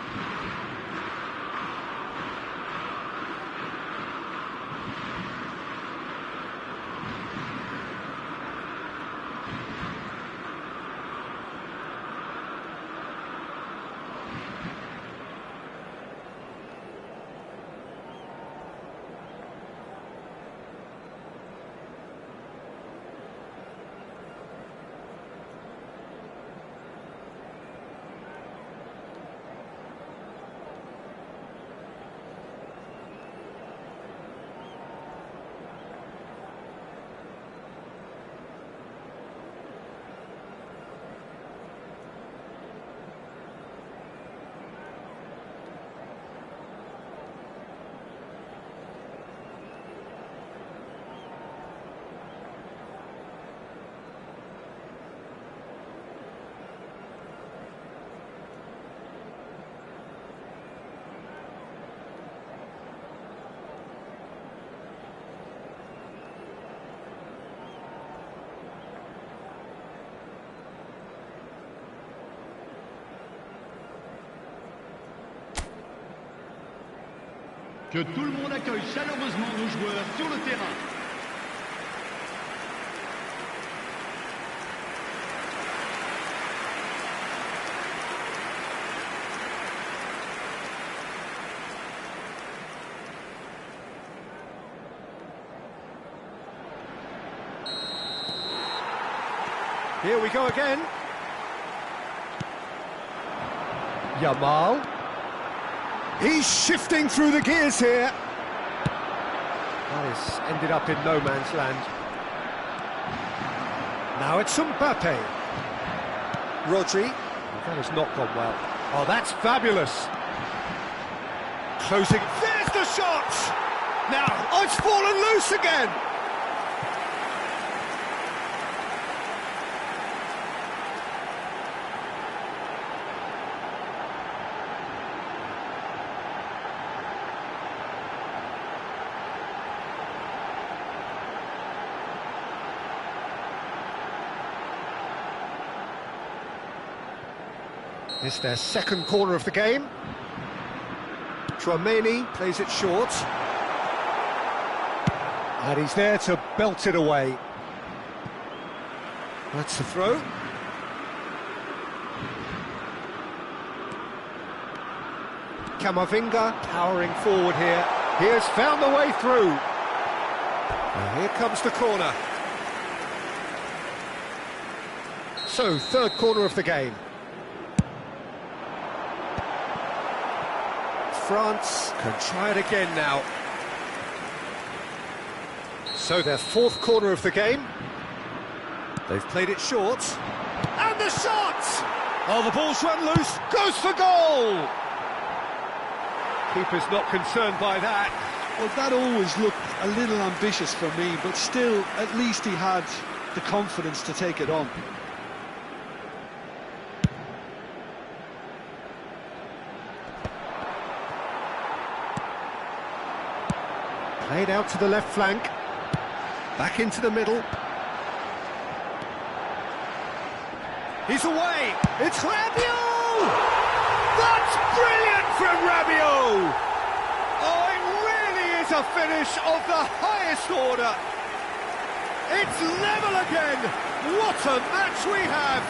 Que tout le monde accueille chaleureusement nos joueurs sur le terrain. Here we go again. Yamal. He's shifting through the gears here. That has ended up in no man's land. Now it's Mbappe. Rodri. That has not gone well. Oh, that's fabulous. Closing. There's the shot! Now, oh, it's fallen loose again! It's their second corner of the game. Tchouaméni plays it short. And he's there to belt it away. That's the throw. Camavinga powering forward here. He has found the way through. And here comes the corner. So, third corner of the game. France can try it again now. So their fourth corner of the game. They've played it short. And the shot! Oh, the ball's run loose. Goes for goal! Keeper's not concerned by that. Well, that always looked a little ambitious for me, but still, at least he had the confidence to take it on. Played out to the left flank. Back into the middle. He's away. It's Rabiot! That's brilliant from Rabiot! Oh, it really is a finish of the highest order. It's level again. What a match we have.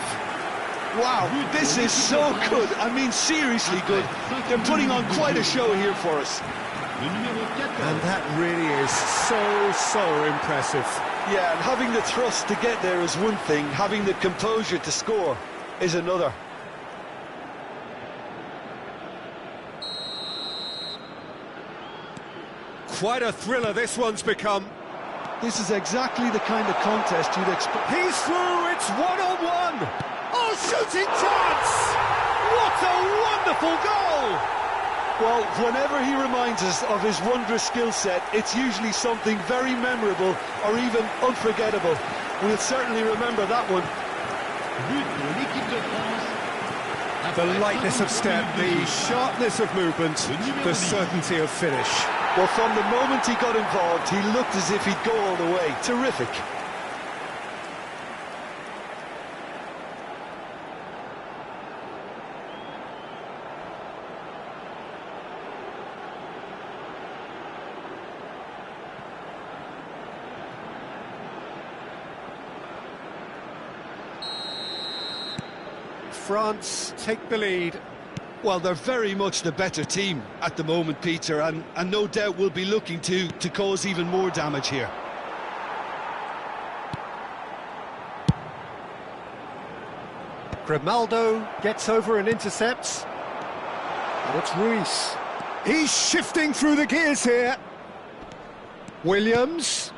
Wow, this is so good. I mean, seriously good. They're putting on quite a show here for us. And that really is so impressive. Yeah, and having the thrust to get there is one thing, having the composure to score is another. Quite a thriller this one's become. This is exactly the kind of contest you'd expect. He's through, it's one-on-one. Oh, shooting chance! What a wonderful goal! Well, whenever he reminds us of his wondrous skill set, it's usually something very memorable or even unforgettable. We'll certainly remember that one. The lightness of step, the sharpness of movement, the certainty of finish. Well, from the moment he got involved, he looked as if he'd go all the way. Terrific. France take the lead. Well, they're very much the better team at the moment, Peter, and no doubt will be looking to cause even more damage here. Grimaldo gets over and intercepts. And it's Ruiz. He's shifting through the gears here. Williams.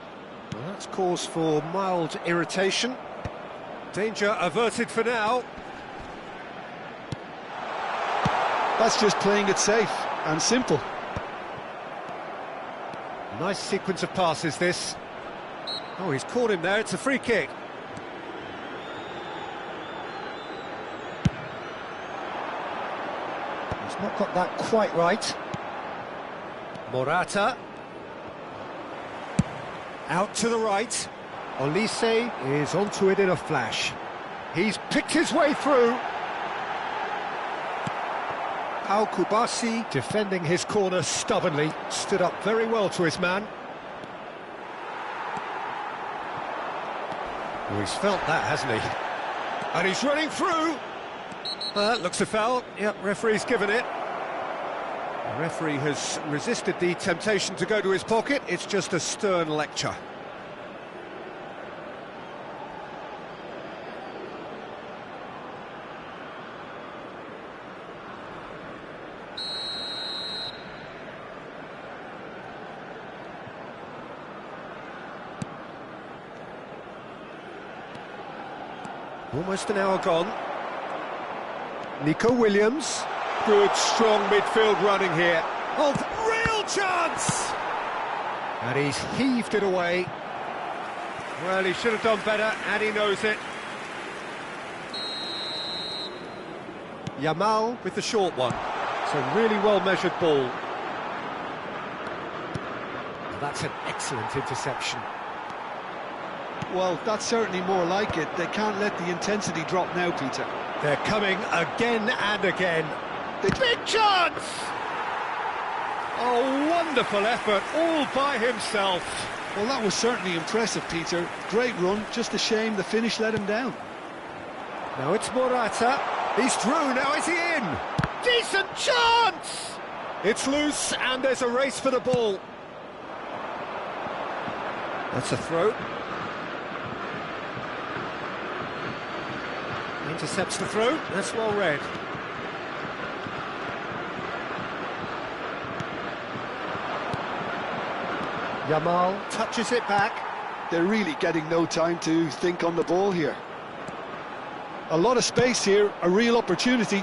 Well, that's cause for mild irritation. Danger averted for now. That's just playing it safe and simple. Nice sequence of passes, this. Oh, he's caught him there, it's a free kick. He's not got that quite right. Morata. Out to the right. Olise is onto it in a flash. He's picked his way through. Al-Kubasi defending his corner stubbornly, stood up very well to his man. Well, he's felt that, hasn't he? And he's running through. That looks a foul. Yep, referee's given it. The referee has resisted the temptation to go to his pocket. It's just a stern lecture. Almost an hour gone. Nico Williams. Good, strong midfield running here. Oh, real chance! And he's heaved it away. Well, he should have done better, and he knows it. Yamal with the short one. It's a really well-measured ball. That's an excellent interception. Well, that's certainly more like it. They can't let the intensity drop now, Peter. They're coming again and again. The big chance! Oh, wonderful effort, all by himself. Well, that was certainly impressive, Peter. Great run, just a shame the finish let him down. Now it's Morata. He's through, now is he in? Decent chance! It's loose, and there's a race for the ball. That's a throw. Intercepts the throw, that's well read. Yamal touches it back. They're really getting no time to think on the ball here. A lot of space here, a real opportunity.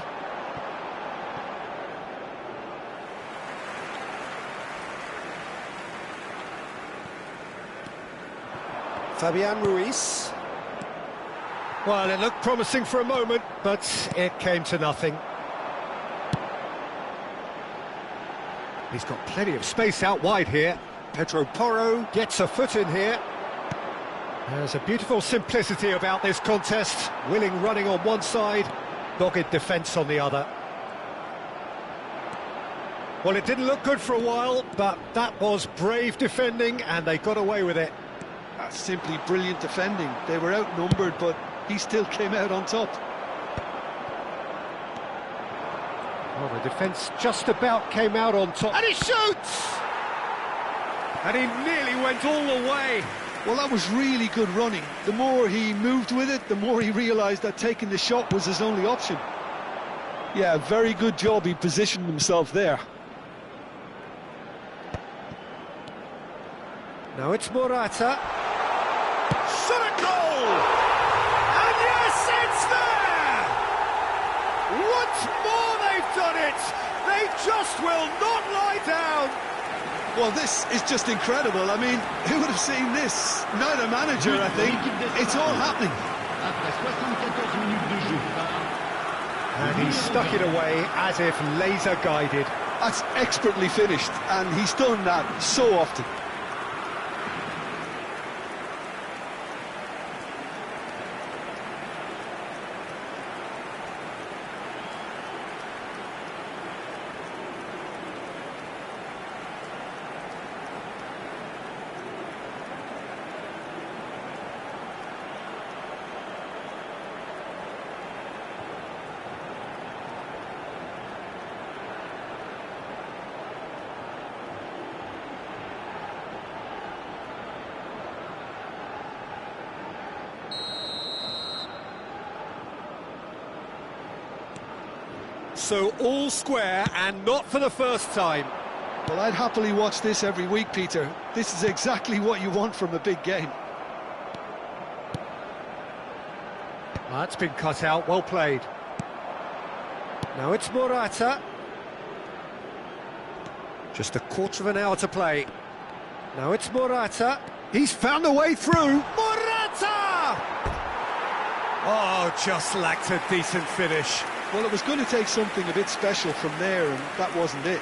Fabian Ruiz. Well, it looked promising for a moment, but it came to nothing. He's got plenty of space out wide here. Ps4 gets a foot in here. There's a beautiful simplicity about this contest. Willing running on one side, dogged defence on the other. Well, it didn't look good for a while, but that was brave defending, and they got away with it. That's simply brilliant defending. They were outnumbered, but he still came out on top. Well, the defence just about came out on top. And he shoots! And he nearly went all the way. Well, that was really good running. The more he moved with it, the more he realised that taking the shot was his only option. Yeah, very good job. He positioned himself there. Now it's Morata. Shot a goal! And yes, it's there! Once more they've done it! They just will not lie down! Well, this is just incredible. I mean, who would have seen this? Neither manager, I think. It's all happening. And he stuck it away as if laser-guided. That's expertly finished, and he's done that so often. So all square, and not for the first time. Well, I'd happily watch this every week, Peter. This is exactly what you want from a big game. That's been cut out, well played. Now it's Morata. Just a quarter of an hour to play. Now it's Morata. He's found a way through. Morata! Oh, just lacked a decent finish. Well, it was going to take something a bit special from there, and that wasn't it.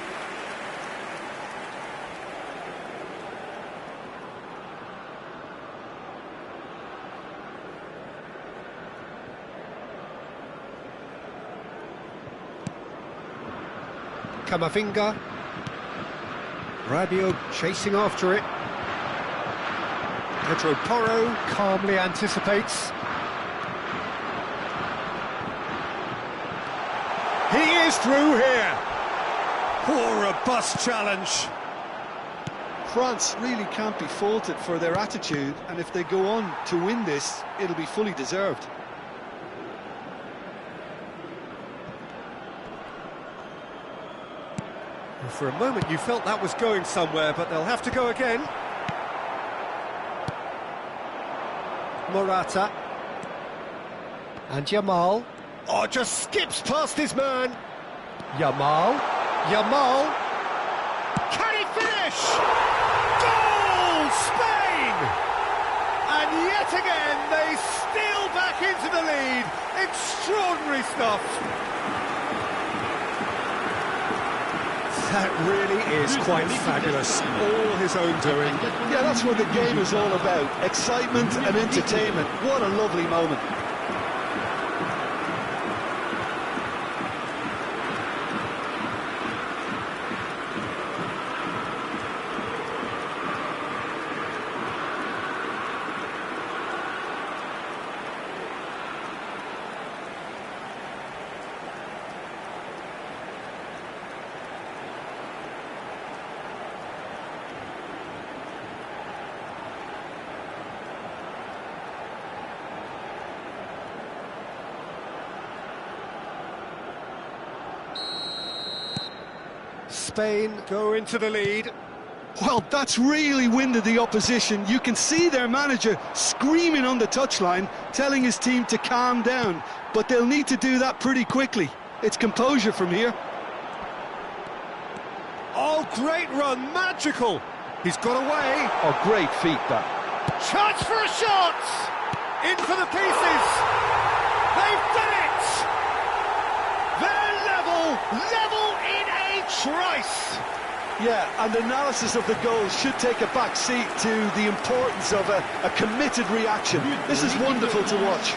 Camavinga. Rabiot chasing after it. Ps4 calmly anticipates. He is through here. Poor robust challenge. France really can't be faulted for their attitude, and if they go on to win this, it'll be fully deserved. For a moment you felt that was going somewhere, but they'll have to go again. Morata. And Yamal. Oh, just skips past his man. Yamal. Can he finish? Goal! Spain! And yet again, they steal back into the lead. Extraordinary stuff. That really is quite fabulous. All his own doing. Yeah, that's what the game is all about. Excitement and entertainment. What a lovely moment. Spain go into the lead. Well, that's really winded the opposition. You can see their manager screaming on the touchline, telling his team to calm down. But they'll need to do that pretty quickly. It's composure from here. Oh, great run, magical. He's got away. Oh, great feat, that. Chance for a shot. In for the pieces. They've done it. They're level in a trice. Yeah, and analysis of the goal should take a back seat to the importance of a committed reaction. This is wonderful to watch.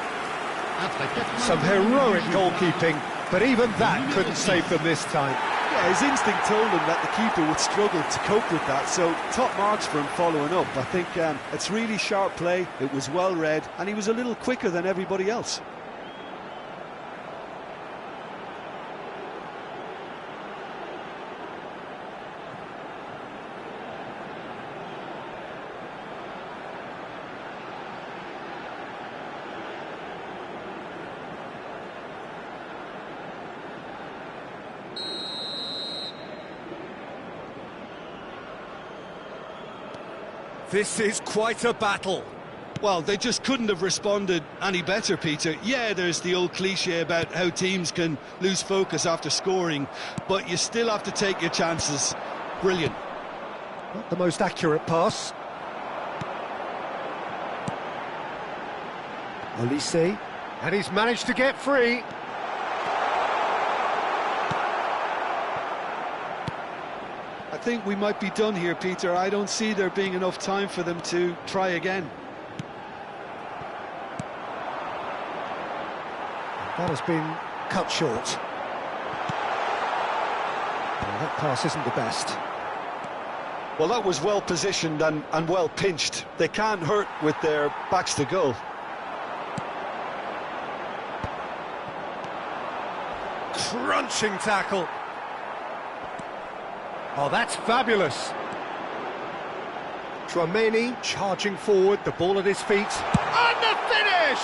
Some heroic goalkeeping, but even that couldn't save them this time. Yeah, his instinct told him that the keeper would struggle to cope with that, so top marks for him following up. I think it's really sharp play, it was well read, and he was a little quicker than everybody else. This is quite a battle. Well, they just couldn't have responded any better, Peter. Yeah, there's the old cliche about how teams can lose focus after scoring, but you still have to take your chances. Brilliant. Not the most accurate pass. Olise, and he's managed to get free. I think we might be done here, Peter. I don't see there being enough time for them to try again. That has been cut short. Well, that pass isn't the best. Well, that was well positioned and well pinched. They can't hurt with their backs to goal. Crunching tackle. Oh, that's fabulous. Tchouaméni charging forward, the ball at his feet. And the finish!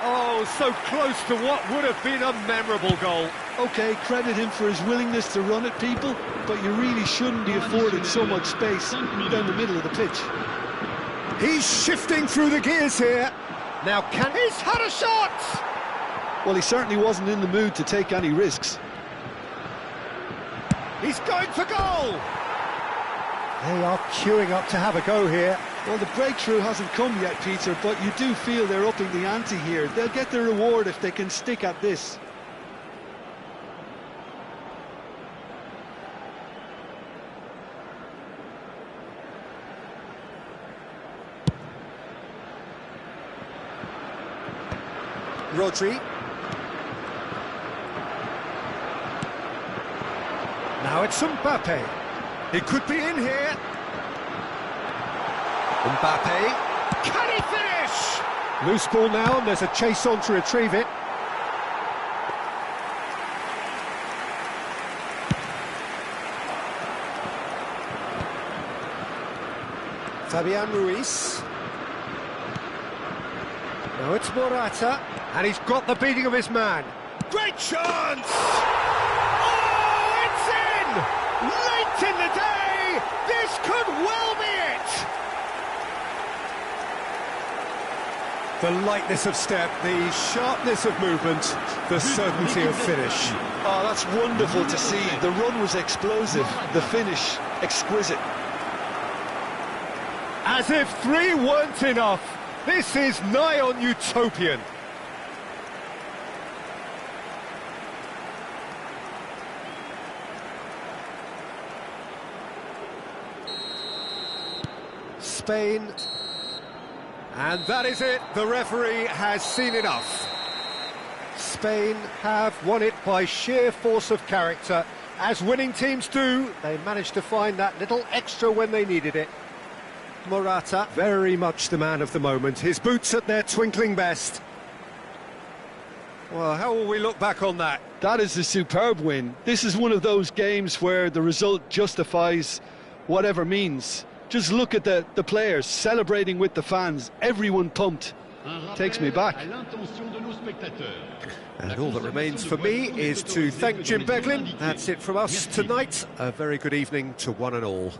Oh, so close to what would have been a memorable goal. OK, credit him for his willingness to run at people, but you really shouldn't be afforded so much space down the middle of the pitch. He's shifting through the gears here. Now he's had a shot! Well, he certainly wasn't in the mood to take any risks. He's going for goal! They are queuing up to have a go here. Well, the breakthrough hasn't come yet, Peter, but you do feel they're upping the ante here. They'll get the reward if they can stick at this. Rodri. Now it's Mbappe. He could be in here. Mbappe. Can he finish? Loose ball now, and there's a chase on to retrieve it. Fabian Ruiz. Now it's Morata, and he's got the beating of his man. Great chance! Oh, it's in! Late in the day, this could well be it! The lightness of step, the sharpness of movement, the certainty of finish. Oh, that's wonderful to see. The run was explosive, the finish exquisite. As if 3 weren't enough, this is nigh on utopian. Spain, and that is it. The referee has seen enough. Spain have won it by sheer force of character. As winning teams do, they managed to find that little extra when they needed it. Morata, very much the man of the moment. His boots at their twinkling best. Well, how will we look back on that? That is a superb win. This is one of those games where the result justifies whatever means. Just look at the players celebrating with the fans, everyone pumped. Takes me back. À l'intention de nos spectateurs. And all that remains for me is to thank Jim Beglin. That's it from us tonight. A very good evening to one and all.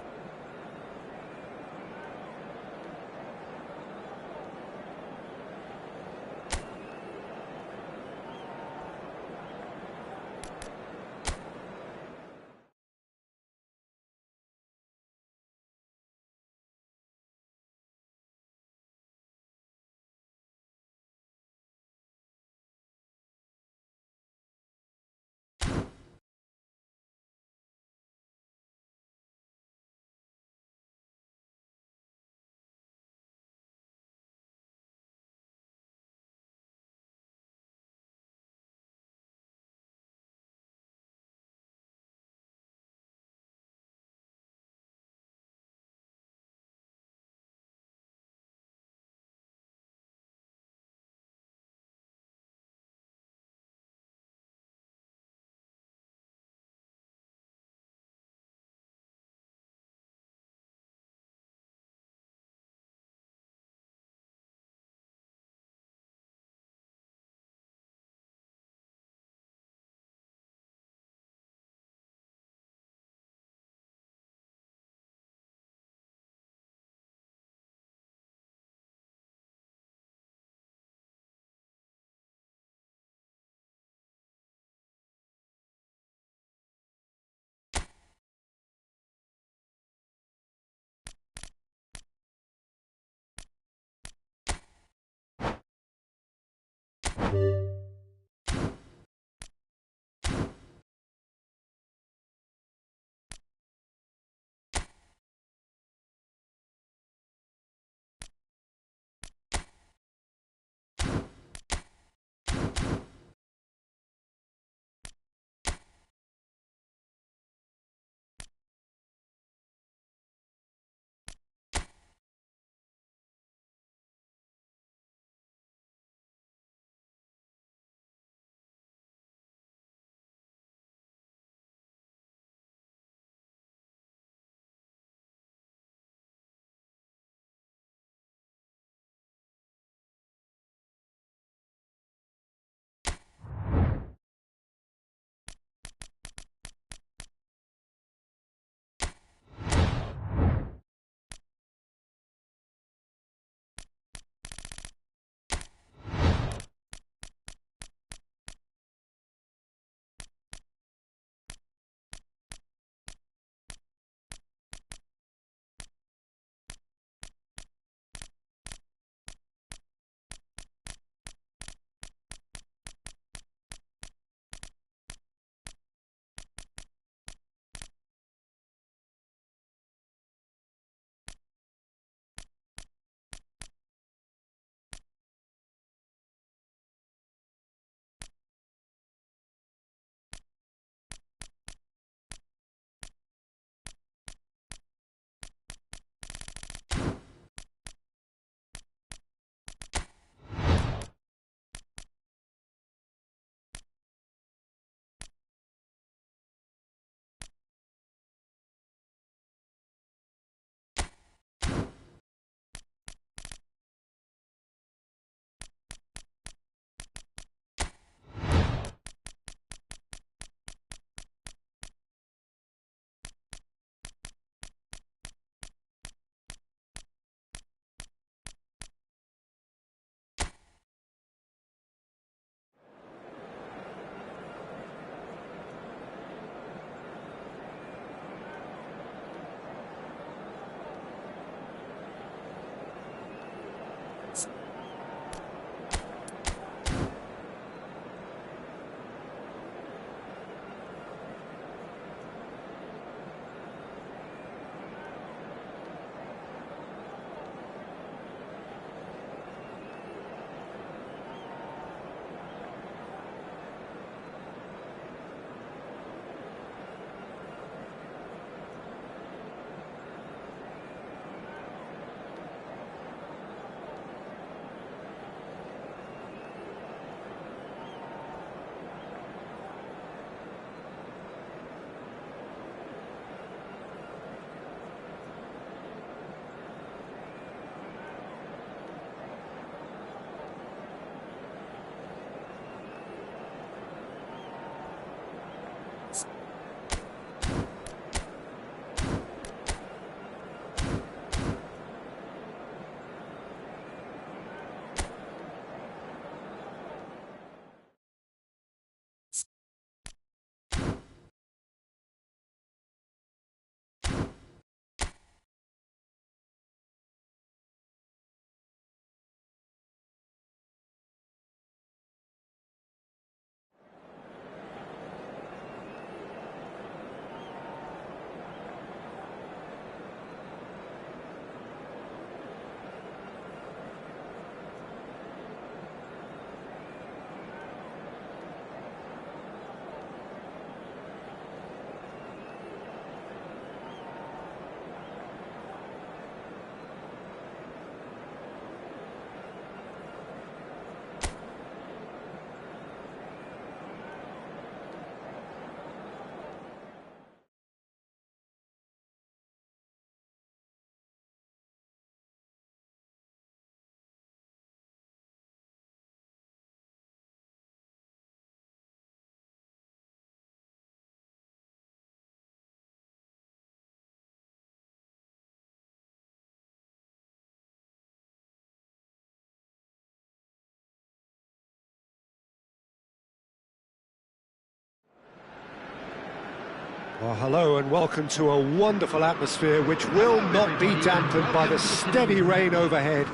Well, hello and welcome to a wonderful atmosphere which will not be dampened by the steady rain overhead.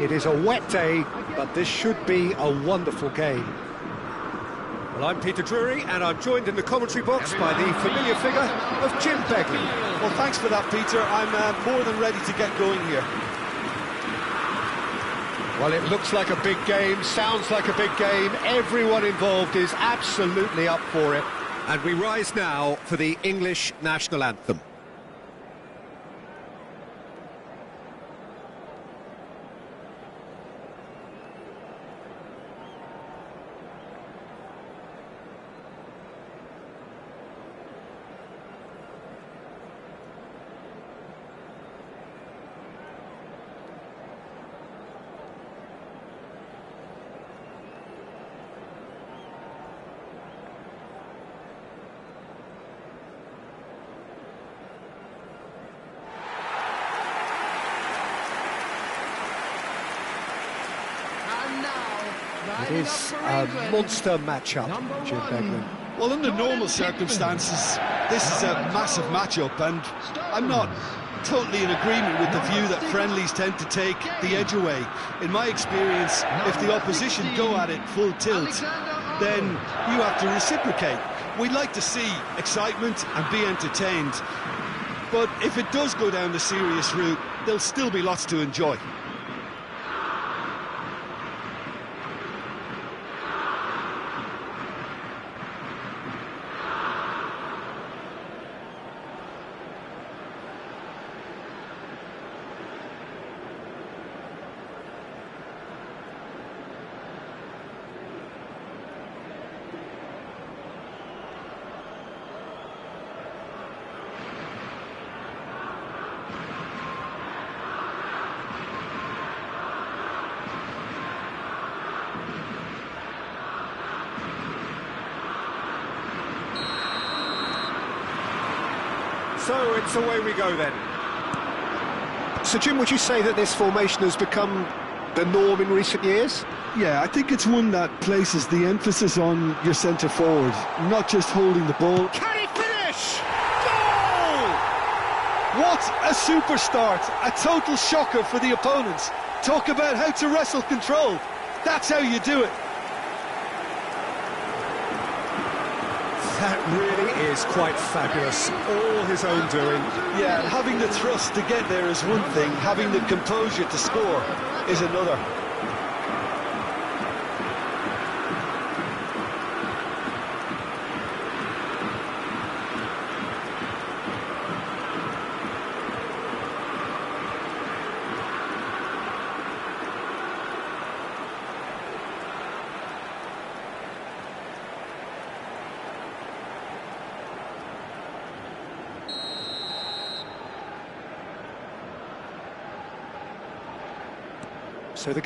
It is a wet day, but this should be a wonderful game. Well, I'm Peter Drury, and I'm joined in the commentary box by the familiar figure of Jim Begley. Well, thanks for that, Peter. I'm more than ready to get going here. Well, it looks like a big game, sounds like a big game. Everyone involved is absolutely up for it. And we rise now for the English national anthem. It is a monster matchup, Jim Begley. Well, under normal circumstances, this is a massive matchup, and I'm not totally in agreement with the view that friendlies tend to take the edge away. In my experience, if the opposition go at it full tilt, then you have to reciprocate. We'd like to see excitement and be entertained, but if it does go down the serious route, there'll still be lots to enjoy. So it's away we go then. So Jim, would you say that this formation has become the norm in recent years? Yeah, I think it's one that places the emphasis on your centre forward, not just holding the ball. Can he finish? Goal! What a super start! A total shocker for the opponents. Talk about how to wrestle control. That's how you do it. That really is quite fabulous. All his own doing. Yeah, having the thrust to get there is one thing. Having the composure to score is another. So the game